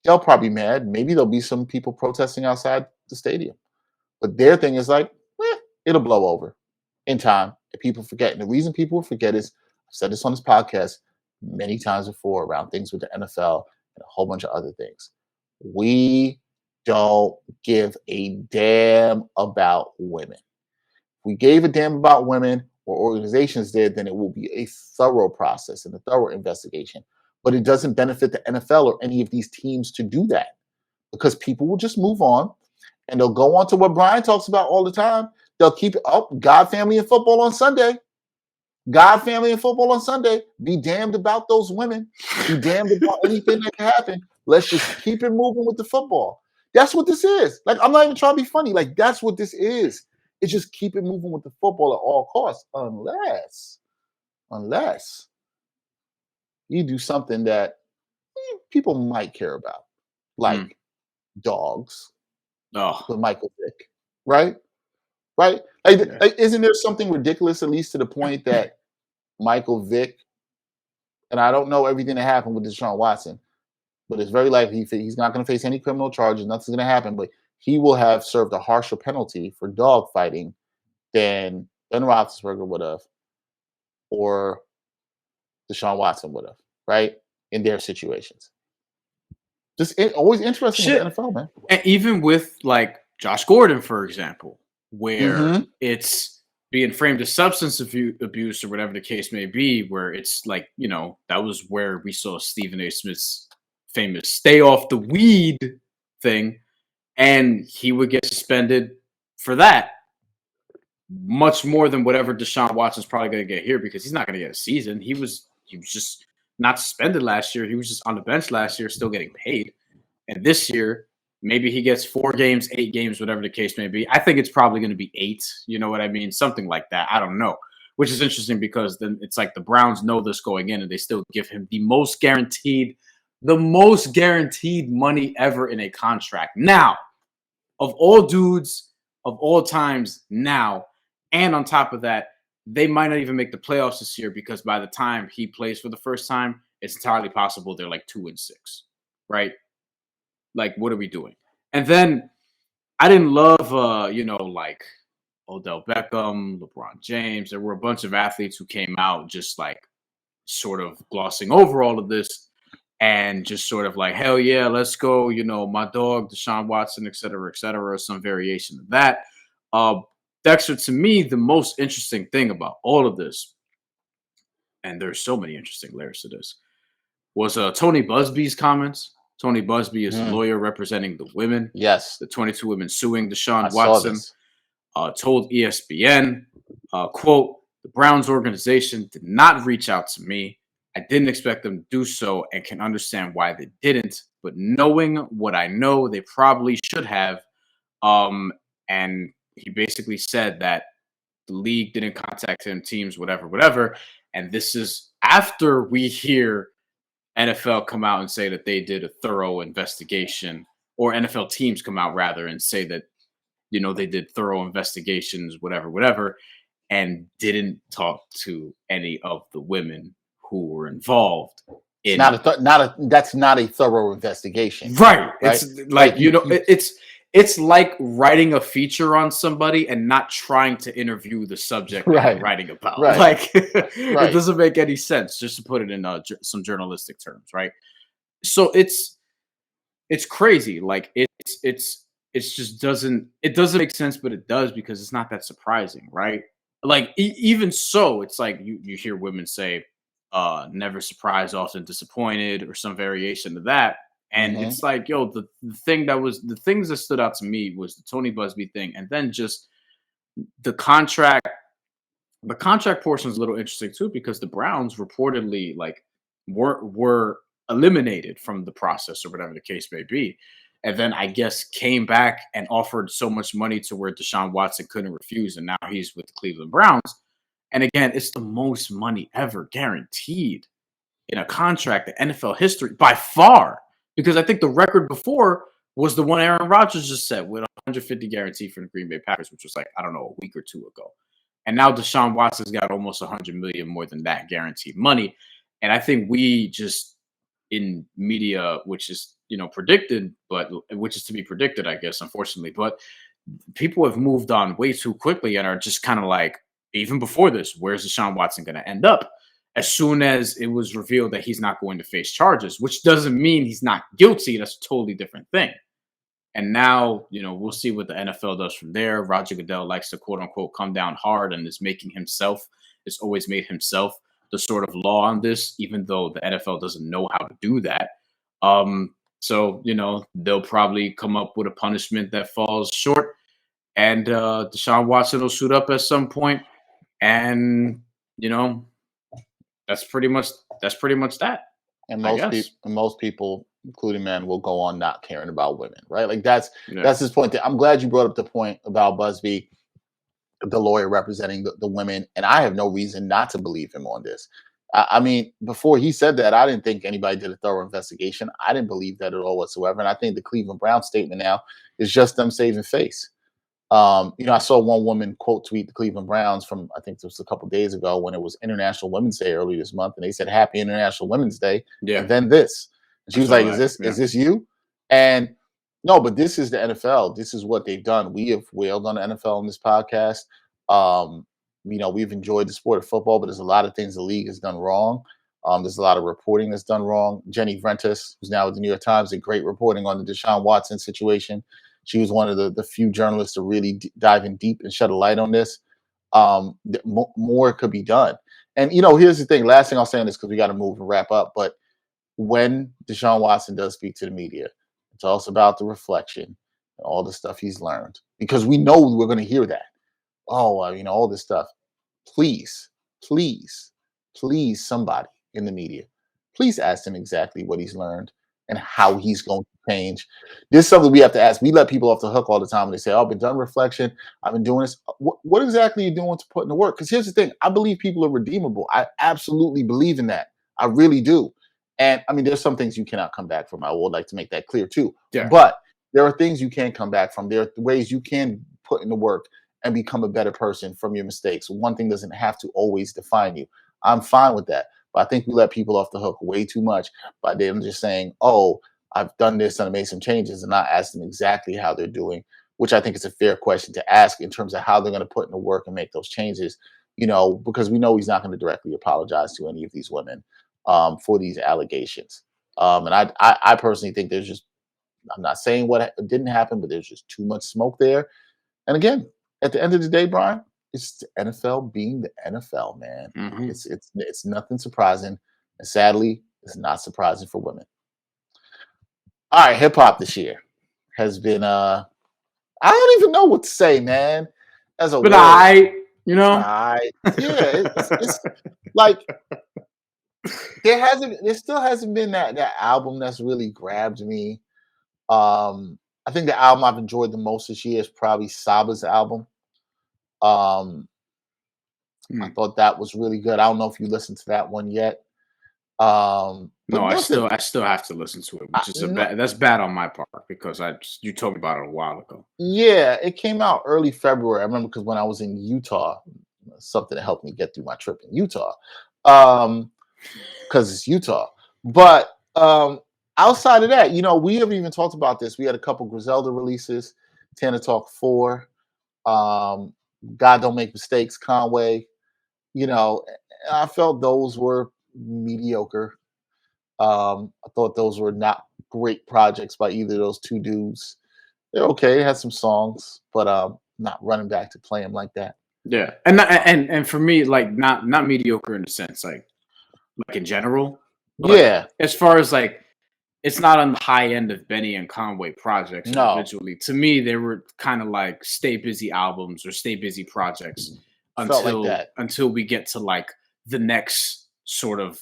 They'll probably be mad. Maybe there'll be some people protesting outside the stadium. But their thing is like, it'll blow over in time. And people forget. And the reason people forget is, I've said this on this podcast many times before around things with the NFL and a whole bunch of other things. We don't give a damn about women. If we gave a damn about women, or organizations did, then it will be a thorough process and a thorough investigation. But it doesn't benefit the NFL or any of these teams to do that, because people will just move on and they'll go on to what Brian talks about all the time. They'll keep it up. God, family, and football on Sunday. God, family, and football on Sunday. Be damned about those women. Be damned about anything that can happen. Let's just keep it moving with the football. That's what this is. Like, I'm not even trying to be funny. Like, that's what this is. It's just keep it moving with the football at all costs, unless you do something that people might care about, like dogs with Michael Vick, right? Right? Like, isn't there something ridiculous, at least to the point that Michael Vick, and I don't know everything that happened with DeShaun Watson, but it's very likely he's not going to face any criminal charges. Nothing's going to happen, but he will have served a harsher penalty for dog fighting than Ben Roethlisberger would have, or DeShaun Watson would have, right? In their situations. Just always interesting with the NFL, man. And even with like Josh Gordon, for example, where it's being framed as substance abuse or whatever the case may be, where it's like, you know, that was where we saw Stephen A. Smith's famous stay off the weed thing, and he would get suspended for that much more than whatever DeShaun Watson's probably going to get here, because he's not going to get a season. He was just not suspended last year. He was just on the bench last year, still getting paid. And this year, maybe he gets 4 games, 8 games, whatever the case may be. I think it's probably going to be 8. You know what I mean? Something like that. I don't know. Which is interesting, because then it's like the Browns know this going in, and they still give him the most guaranteed money ever in a contract. Now, of all dudes, of all times now, and on top of that, they might not even make the playoffs this year, because by the time he plays for the first time, it's entirely possible they're like 2-6, right? Like, what are we doing? And then I didn't love, like Odell Beckham, LeBron James. There were a bunch of athletes who came out just like sort of glossing over all of this and just sort of like, hell yeah, let's go. You know, my dog, DeShaun Watson, et cetera, some variation of that. Dexter, to me, the most interesting thing about all of this, and there's so many interesting layers to this, was Tony Busby's comments. Tony Busby is a lawyer representing the women. Yes. The 22 women suing DeShaun Watson. Told ESPN, quote, "The Browns organization did not reach out to me. I didn't expect them to do so and can understand why they didn't. But knowing what I know, they probably should have. And he basically said that the league didn't contact him, teams, whatever. And this is after we hear NFL come out and say that they did a thorough investigation, or NFL teams come out rather and say that, they did thorough investigations, whatever, and didn't talk to any of the women who were involved. That's not a thorough investigation, right? It's like it's like writing a feature on somebody and not trying to interview the subject that you're writing about. Right. Like it doesn't make any sense, just to put it in some journalistic terms, right? So it's crazy. Like it just doesn't make sense, but it does, because it's not that surprising, right? Like even so, it's like you hear women say, never surprised, often disappointed, or some variation of that. And it's like, the things that stood out to me was the Tony Busby thing, and then just the contract. The contract portion is a little interesting too, because the Browns reportedly were eliminated from the process, or whatever the case may be. And then I guess came back and offered so much money to where DeShaun Watson couldn't refuse, and now he's with the Cleveland Browns. And again, it's the most money ever guaranteed in a contract in NFL history by far, because I think the record before was the one Aaron Rodgers just set with 150 guarantee for the Green Bay Packers, which was like, I don't know, a week or two ago. And now DeShaun Watson's got almost 100 million more than that guaranteed money. And I think we just, in media, which is, predicted, but which is to be predicted, I guess, unfortunately, but people have moved on way too quickly and are just kind of like, even before this, where's Deshaun Watson going to end up? As soon as it was revealed that he's not going to face charges, which doesn't mean he's not guilty. That's a totally different thing. And now, we'll see what the NFL does from there. Roger Goodell likes to, quote unquote, come down hard and is always made himself the sort of law on this, even though the NFL doesn't know how to do that. So, they'll probably come up with a punishment that falls short, and Deshaun Watson will suit up at some point. And, that's pretty much that. And most people, including men, will go on not caring about women, right? Like that's his point. I'm glad you brought up the point about Busby, the lawyer representing the women, and I have no reason not to believe him on this. I mean, before he said that, I didn't think anybody did a thorough investigation. I didn't believe that at all whatsoever. And I think the Cleveland Browns statement now is just them saving face. I saw one woman quote tweet the Cleveland Browns from, I think it was a couple of days ago when it was International Women's Day earlier this month, and they said Happy International Women's Day. Yeah. And then this. And she was like, is this you? And no, but this is the NFL. This is what they've done. We have wailed on the NFL on this podcast. We've enjoyed the sport of football, but there's a lot of things the league has done wrong. There's a lot of reporting that's done wrong. Jenny Vrentas, who's now with the New York Times, did great reporting on the Deshaun Watson situation. She was one of the few journalists to really dive in deep and shed a light on this. More could be done. And, here's the thing. Last thing I'll say on this, because we got to move and wrap up. But when Deshaun Watson does speak to the media, it's also about the reflection and all the stuff he's learned. Because we know we're going to hear that. All this stuff. Please, somebody in the media, please ask him exactly what he's learned and how he's going to change. This is something we have to ask. We let people off the hook all the time when they say, I've been done reflection. I've been doing this. What exactly are you doing to put in the work? Because here's the thing. I believe people are redeemable. I absolutely believe in that. I really do. And I mean, there's some things you cannot come back from. I would like to make that clear too. Yeah. But there are things you can come back from. There are ways you can put in the work and become a better person from your mistakes. One thing doesn't have to always define you. I'm fine with that. But I think we let people off the hook way too much by them just saying, I've done this and I made some changes, and not ask them exactly how they're doing, which I think is a fair question to ask in terms of how they're going to put in the work and make those changes, because we know he's not going to directly apologize to any of these women for these allegations. And I personally think I'm not saying what didn't happen, but there's just too much smoke there. And again, at the end of the day, Brian, it's the NFL being the NFL, man. Mm-hmm. It's nothing surprising. And sadly, it's not surprising for women. All right, hip hop this year has been I don't even know what to say, man. As a but word, yeah, it's like There still hasn't been that album that's really grabbed me. I think the album I've enjoyed the most this year is probably Saba's album. I thought that was really good. I don't know if you listened to that one yet. No, I still have to listen to it, which is that's bad on my part because you told me about it a while ago. Yeah, it came out early February. I remember because when I was in Utah, something that helped me get through my trip in Utah, because it's Utah. But outside of that, we haven't even talked about this. We had a couple Griselda releases, Tana Talk 4, God Don't Make Mistakes, Conway. I felt those were mediocre. I thought those were not great projects by either of those two dudes. They're okay. They had some songs, but not running back to play them like that. Yeah, and for me, like not mediocre in the sense like in general. Yeah. As far as like, it's not on the high end of Benny and Conway projects individually. To me, they were kind of like stay busy albums or stay busy projects until we get to like the next sort of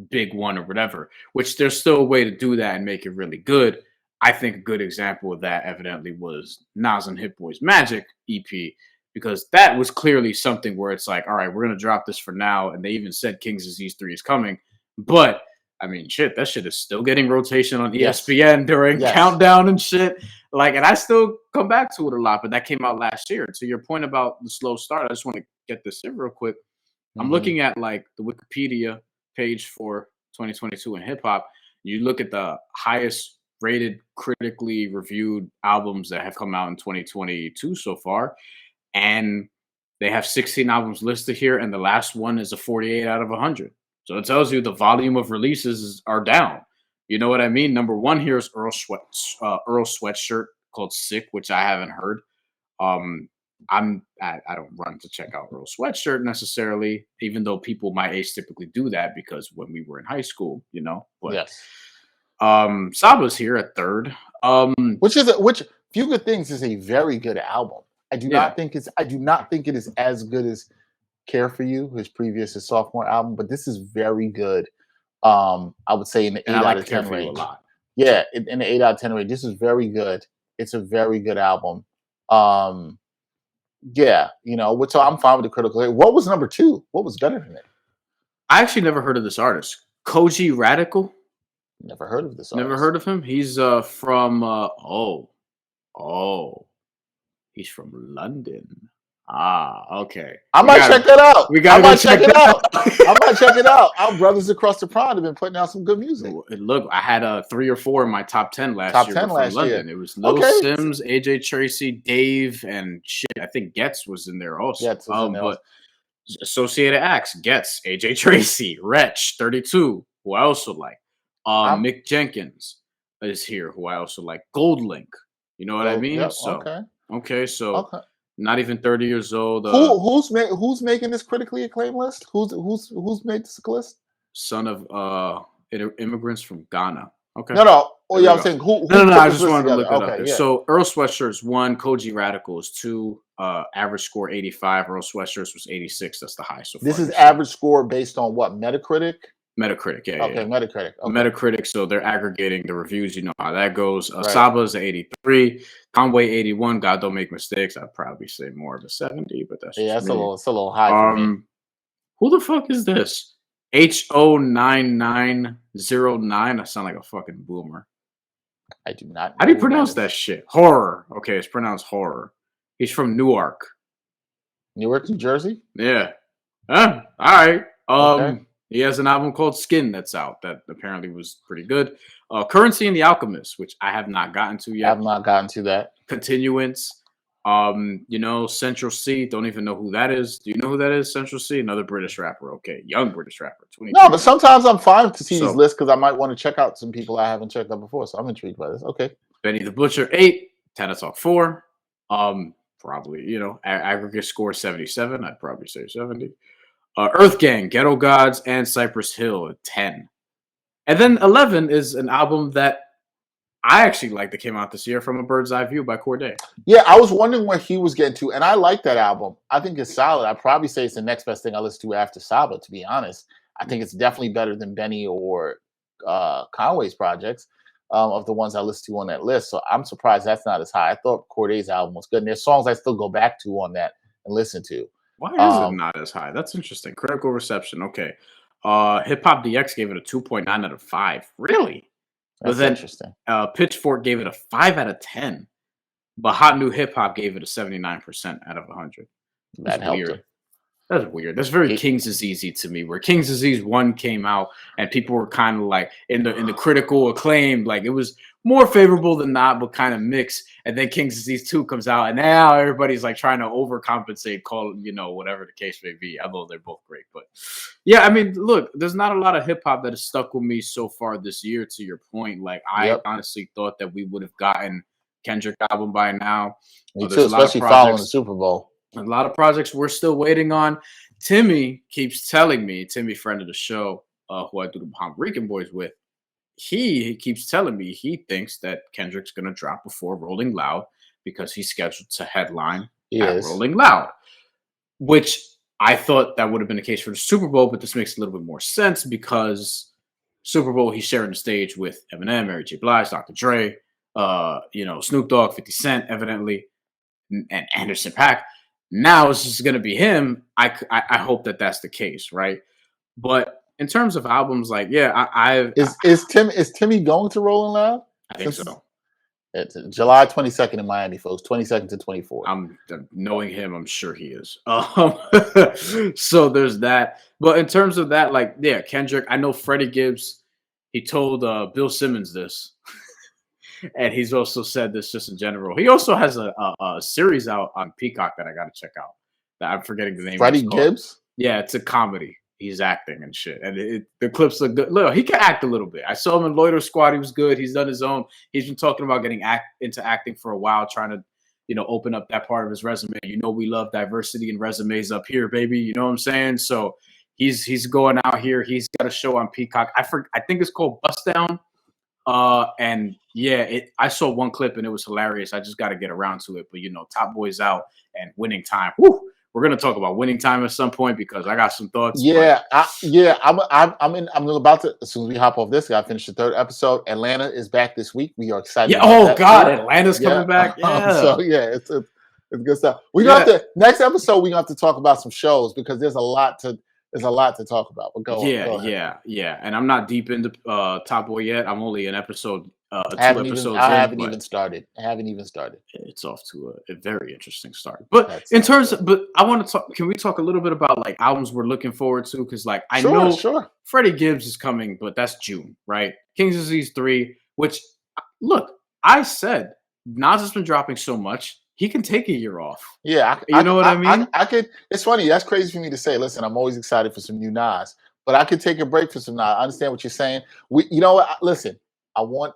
big one or whatever, which there's still a way to do that and make it really good. I think a good example of that evidently was Nas and Hit Boy's Magic EP, because that was clearly something where it's like, all right, we're going to drop this for now. And they even said King's Disease 3 is coming. But I mean, shit, that shit is still getting rotation on ESPN during Countdown and shit. Like, and I still come back to it a lot, but that came out last year. To your point about the slow start, I just want to get this in real quick. I'm looking at like the Wikipedia page for 2022 in hip hop. You look at the highest rated, critically reviewed albums that have come out in 2022 so far, and they have 16 albums listed here, and the last one is a 48 out of 100. So it tells you the volume of releases are down. You know what I mean? Number one here is Earl Sweatshirt called Sick, which I haven't heard. I don't run to check out Earl Sweatshirt necessarily, even though people my age typically do that because when we were in high school, But yes. Saba's here at third. Which Few Good Things is a very good album. I do not think it is as good as Care for You, his sophomore album, but this is very good. I would say in the 8 out of 10 range. A lot. Yeah, in the 8 out of 10 range. This is very good. It's a very good album. So I'm fine with the critical hit. What was number 2? What was better than it? I actually never heard of this artist. Koji Radical? Never heard of this artist. Never heard of him? He's from he's from London. Okay. I might check that out. I might check it out. I might check it out. Our brothers across the pond have been putting out some good music. Look, I had 3 or 4 in my top 10 last year. Top 10 last year. It was Lil Sims, AJ Tracy, Dave, and shit. I think Getz was in there also. Getz was in there also. Associated Acts, Getz, AJ Tracy, Wretch, 32, who I also like. Mick Jenkins is here, who I also like. Gold Link. You know what I mean? Yep, okay. Not even 30 years old. Who's making this critically acclaimed list? Who's made this list? Son of immigrants from Ghana. Okay. No. Oh yeah, I'm saying who No. I just wanted to look it up there. Yeah. So Earl Sweatshirt's 1, Koji Radical is 2, average score 85. Earl Sweatshirt's was 86. That's the high so far. This is average score based on what? Metacritic? Metacritic, yeah. Okay, Metacritic. Okay. Metacritic, so they're aggregating the reviews. You know how that goes. Saba's 83, Conway 81. God Don't Make Mistakes. I'd probably say more of a 70, but that's it's a little high for me. Who the fuck is this? HO9909. I sound like a fucking boomer. I do not. How do you pronounce that shit? Horror. Okay, it's pronounced horror. He's from Newark. Newark, New Jersey? Yeah. All right. Okay. He has an album called Skin that's out that apparently was pretty good. Currency and the Alchemist, which I have not gotten to yet. I have not gotten to that. Continuance. Central C. Don't even know who that is. Do you know who that is? Central C, another British rapper. Okay, young British rapper. No, but sometimes I'm fine to see these lists because I might want to check out some people I haven't checked out before. So I'm intrigued by this. Okay. Benny the Butcher 8. Tana Talk 4. Probably aggregate score 77. I'd probably say 70. Earth Gang, Ghetto Gods, and Cypress Hill at 10. And then 11 is an album that I actually like that came out this year, From a Bird's Eye View by Cordae. Yeah, I was wondering where he was getting to, and I like that album. I think it's solid. I'd probably say it's the next best thing I listen to after Saba, to be honest. I think it's definitely better than Benny or Conway's projects of the ones I listened to on that list. So I'm surprised that's not as high. I thought Corday's album was good. And there's songs I still go back to on that and listen to. Why is it not as high? That's interesting. Critical reception. Okay. Hip Hop DX gave it a 2.9 out of 5. Really? That's interesting. Pitchfork gave it a 5 out of 10. But Hot New Hip Hop gave it a 79% out of 100. That helped him. That's weird. That's very King's Disease to me, where King's Disease 1 came out and people were kind of like in the critical acclaim, like it was more favorable than not, but kind of mixed. And then King's Disease 2 comes out, and now everybody's like trying to overcompensate, call whatever the case may be, although they're both great. But yeah, I mean, look, there's not a lot of hip hop that has stuck with me so far this year, to your point. Like, I honestly thought that we would have gotten Kendrick album by now. Me too, especially following the Super Bowl. A lot of projects we're still waiting on. Timmy keeps telling me, Timmy, friend of the show, who I do the Puerto Rican Boys with, he keeps telling me he thinks that Kendrick's going to drop before Rolling Loud because he's scheduled to headline at Rolling Loud, which I thought that would have been the case for the Super Bowl, but this makes a little bit more sense because Super Bowl, he's sharing the stage with Eminem, Mary J. Blige, Dr. Dre, Snoop Dogg, 50 Cent, evidently, and Anderson .Paak. Now it's just going to be him. I hope that that's the case, right? But in terms of albums, like, yeah, is Timmy going to Rolling Loud? I think so. It's July 22nd in Miami, folks. 22nd to 24th. I'm knowing him. I'm sure he is. So there's that. But in terms of that, like, yeah, Kendrick. I know Freddie Gibbs. He told Bill Simmons this, and he's also said this just in general. He also has a series out on Peacock that I got to check out. That I'm forgetting the name. Freddie Gibbs. Yeah, it's a comedy. He's acting and shit, and the clips look good. Look, he can act a little bit. I saw him in Loiter Squad. He was good. He's done his own. He's been talking about getting into acting for a while, trying to, open up that part of his resume. We love diversity in resumes up here, baby. You know what I'm saying? So he's going out here. He's got a show on Peacock. I think it's called Bust Down. And yeah, I saw one clip and it was hilarious. I just got to get around to it. But Top Boy's out and Winning Time. Woo! We're gonna talk about Winning Time at some point because I got some thoughts. Yeah, I'm about to. As soon as we hop off this, I finished the 3rd episode. Atlanta is back this week. We are excited. Yeah. Oh God, Atlanta's coming back. Yeah. So yeah, it's good stuff. We got to next episode. We have to talk about some shows because there's a lot to talk about. But go on. Yeah. And I'm not deep into Top Boy yet. I'm only an episode. I haven't even started. It's off to a very interesting start. But I want to talk. Can we talk a little bit about like albums we're looking forward to? Because like I know Freddie Gibbs is coming, but that's June, right? King's Disease 3. Which look, I said Nas has been dropping so much. He can take a year off. Yeah, you know what I mean. I could. It's funny. That's crazy for me to say. Listen, I'm always excited for some new Nas, but I could take a break for some Nas. I understand what you're saying. Listen.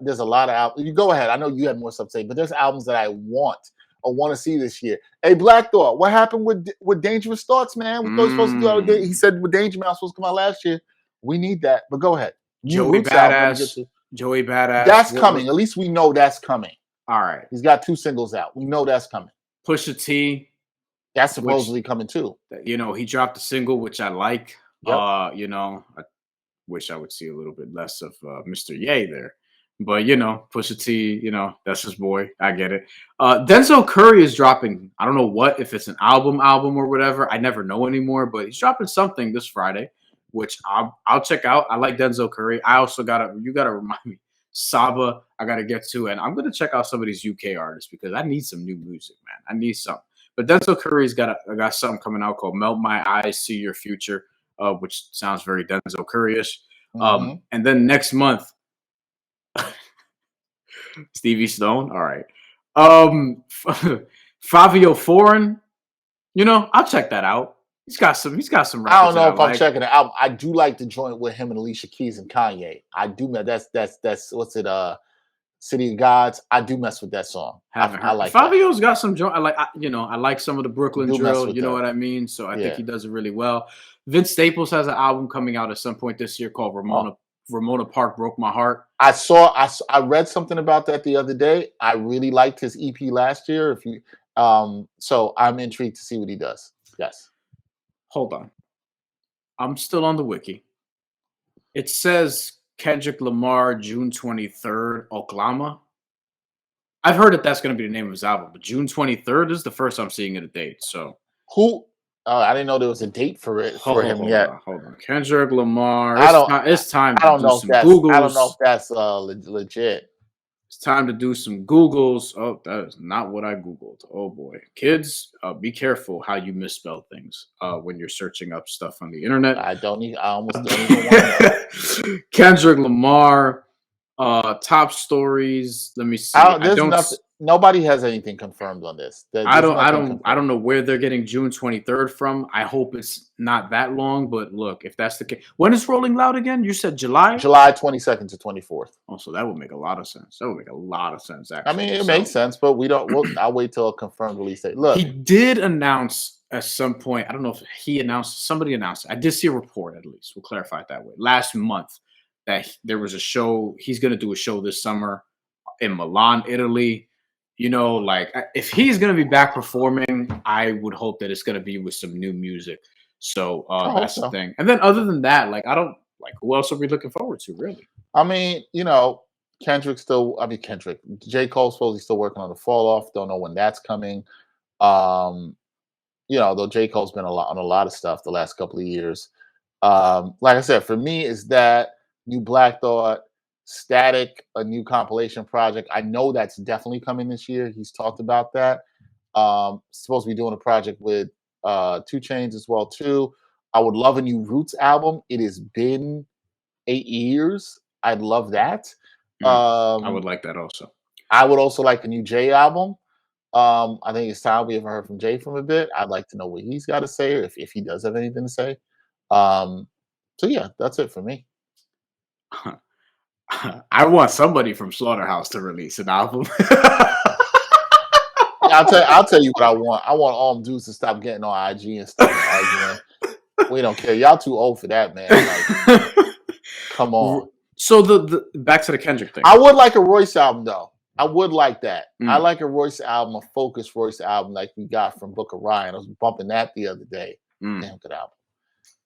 There's a lot of albums. You go ahead. I know you had more stuff to say, but there's albums that I want to see this year. Hey, Black Thought, what happened with Dangerous Thoughts, man? We supposed to do. He said with Danger Mouse was supposed to come out last year. We need that, but go ahead. Joey Badass. That's coming. At least we know that's coming. All right. He's got 2 singles out. We know that's coming. Pusha T. That's supposedly coming too. He dropped a single, which I like. Yep. I wish I would see a little bit less of Mr. Ye there. But, Pusha T, that's his boy. I get it. Denzel Curry is dropping, I don't know if it's an album or whatever. I never know anymore, but he's dropping something this Friday, which I'll check out. I like Denzel Curry. I also you got to remind me, Saba, I got to get to. And I'm going to check out some of these UK artists because I need some new music, man. I need something. But Denzel Curry's got something coming out called Melt My Eyes, See Your Future, which sounds very Denzel Curry-ish. And then next month, Stevie Stone. All right. Fabio Foreign. I'll check that out. He's got some records. I don't know if I'm checking it out. I do like the joint with him and Alicia Keys and Kanye. I do. That's what's it? City of Gods. I do mess with that song. I like Fabio's got some joint. I like some of the Brooklyn drill. You know what I mean? So I think he does it really well. Vince Staples has an album coming out at some point this year called Ramona Park Broke My Heart. I read something about that the other day. I really liked his EP last year. So I'm intrigued to see what he does. Yes. Hold on. I'm still on the wiki. It says Kendrick Lamar, June 23rd, Oklahoma. I've heard that that's going to be the name of his album, but June 23rd is the first I'm seeing of the date. So who? I didn't know there was a date for him yet. Hold on. Kendrick Lamar. It's time I don't to do know some if that's. Googles. I don't know if that's legit. It's time to do some Googles. Oh, that is not what I Googled. Oh boy. Kids, be careful how you misspell things when you're searching up stuff on the internet. I almost don't even want to know. Kendrick Lamar, top stories. Let me see. Nobody has anything confirmed on this. I don't know where they're getting June 23rd from. I hope it's not that long, but look, if that's the case, when is Rolling Loud again? You said July? July 22nd to 24th. Oh, so that would make a lot of sense. That would make a lot of sense, actually. I mean, it makes sense, but I'll wait till a confirmed release date. Look, he did announce at some point. I don't know if he announced. Somebody announced. I did see a report, at least. We'll clarify it that way. Last month, that there was a show. He's going to do a show this summer in Milan, Italy. You know, like if he's going to be back performing, I would hope that it's going to be with some new music. So that's the thing. And then other than that, like who else are we looking forward to, really? I mean, you know, Kendrick. J. Cole's supposedly still working on the Fall Off. Don't know when that's coming. You know, though J. Cole's been on a lot of stuff the last couple of years. Like I said, for me, is that new Black Thought. Static, a new compilation project. I know that's definitely coming this year. He's talked about that. Supposed to be doing a project with 2 Chainz as well too. I would love a new Roots album. It has been 8 years. I'd love that. I would like that also. I would also like a new Jay album. I think it's time we haven't heard from Jay from a bit. I'd like to know what he's got to say, or if he does have anything to say. So yeah, that's it for me. I want somebody from Slaughterhouse to release an album. I'll tell you what I want. I want all them dudes to stop getting on IG and stuff arguing. We don't care. Y'all too old for that, man. Like, come on. So the back to the Kendrick thing. I would like a Royce album though. I would like that. I like a Royce album, a focused Royce album like we got from Book of Ryan. I was bumping that the other day. Damn good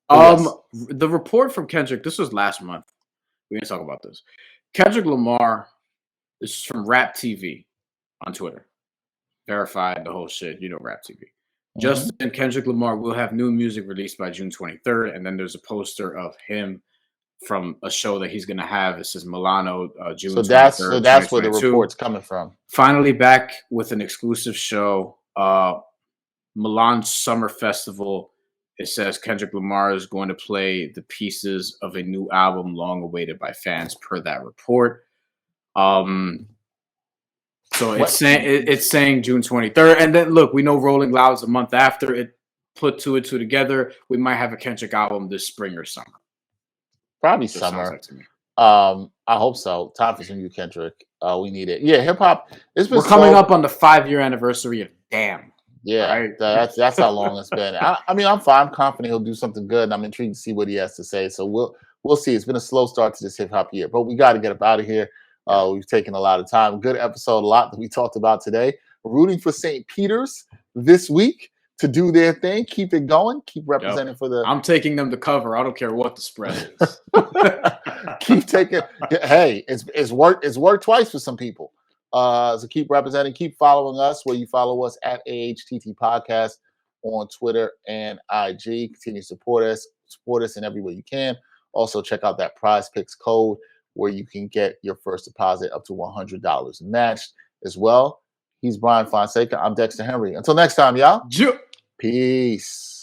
album. The report from Kendrick, this was last month. We're going to talk about this. Kendrick Lamar, this is from Rap TV on Twitter. Verified the whole shit. You know Rap TV. Justin Kendrick Lamar will have new music released by June 23rd. And then there's a poster of him from a show that he's going to have. It says Milano, June 23rd. So that's where the report's coming from. Finally back with an exclusive show. Milan Summer Festival. It says Kendrick Lamar is going to play the pieces of a new album long awaited by fans, per that report. So it's saying June 23rd. And then look, we know Rolling Loud's a month after. It put 2 and 2 together. We might have a Kendrick album this spring or summer. Probably summer. Like to me. I hope so. Time for some new Kendrick. We need it. Yeah, hip hop. We're coming up on the 5-year anniversary of Damn. Yeah, right? that's how long it's been. I mean, I'm fine. I'm confident he'll do something good, and I'm intrigued to see what he has to say. So we'll see. It's been a slow start to this hip hop year, but we got to get up out of here. We've taken a lot of time. Good episode, a lot that we talked about today. We're rooting for St. Peter's this week to do their thing. Keep it going. Keep representing for the. I'm taking them to cover. I don't care what the spread is. Keep taking. Hey, it's worked twice for some people. So keep representing, keep following us where you follow us at AHTT Podcast on Twitter and IG. Continue to support us in every way you can. Also, check out that Prize Picks code where you can get your first deposit up to $100 matched as well. He's Bryan Fonseca. I'm Dexter Henry. Until next time, y'all. Peace.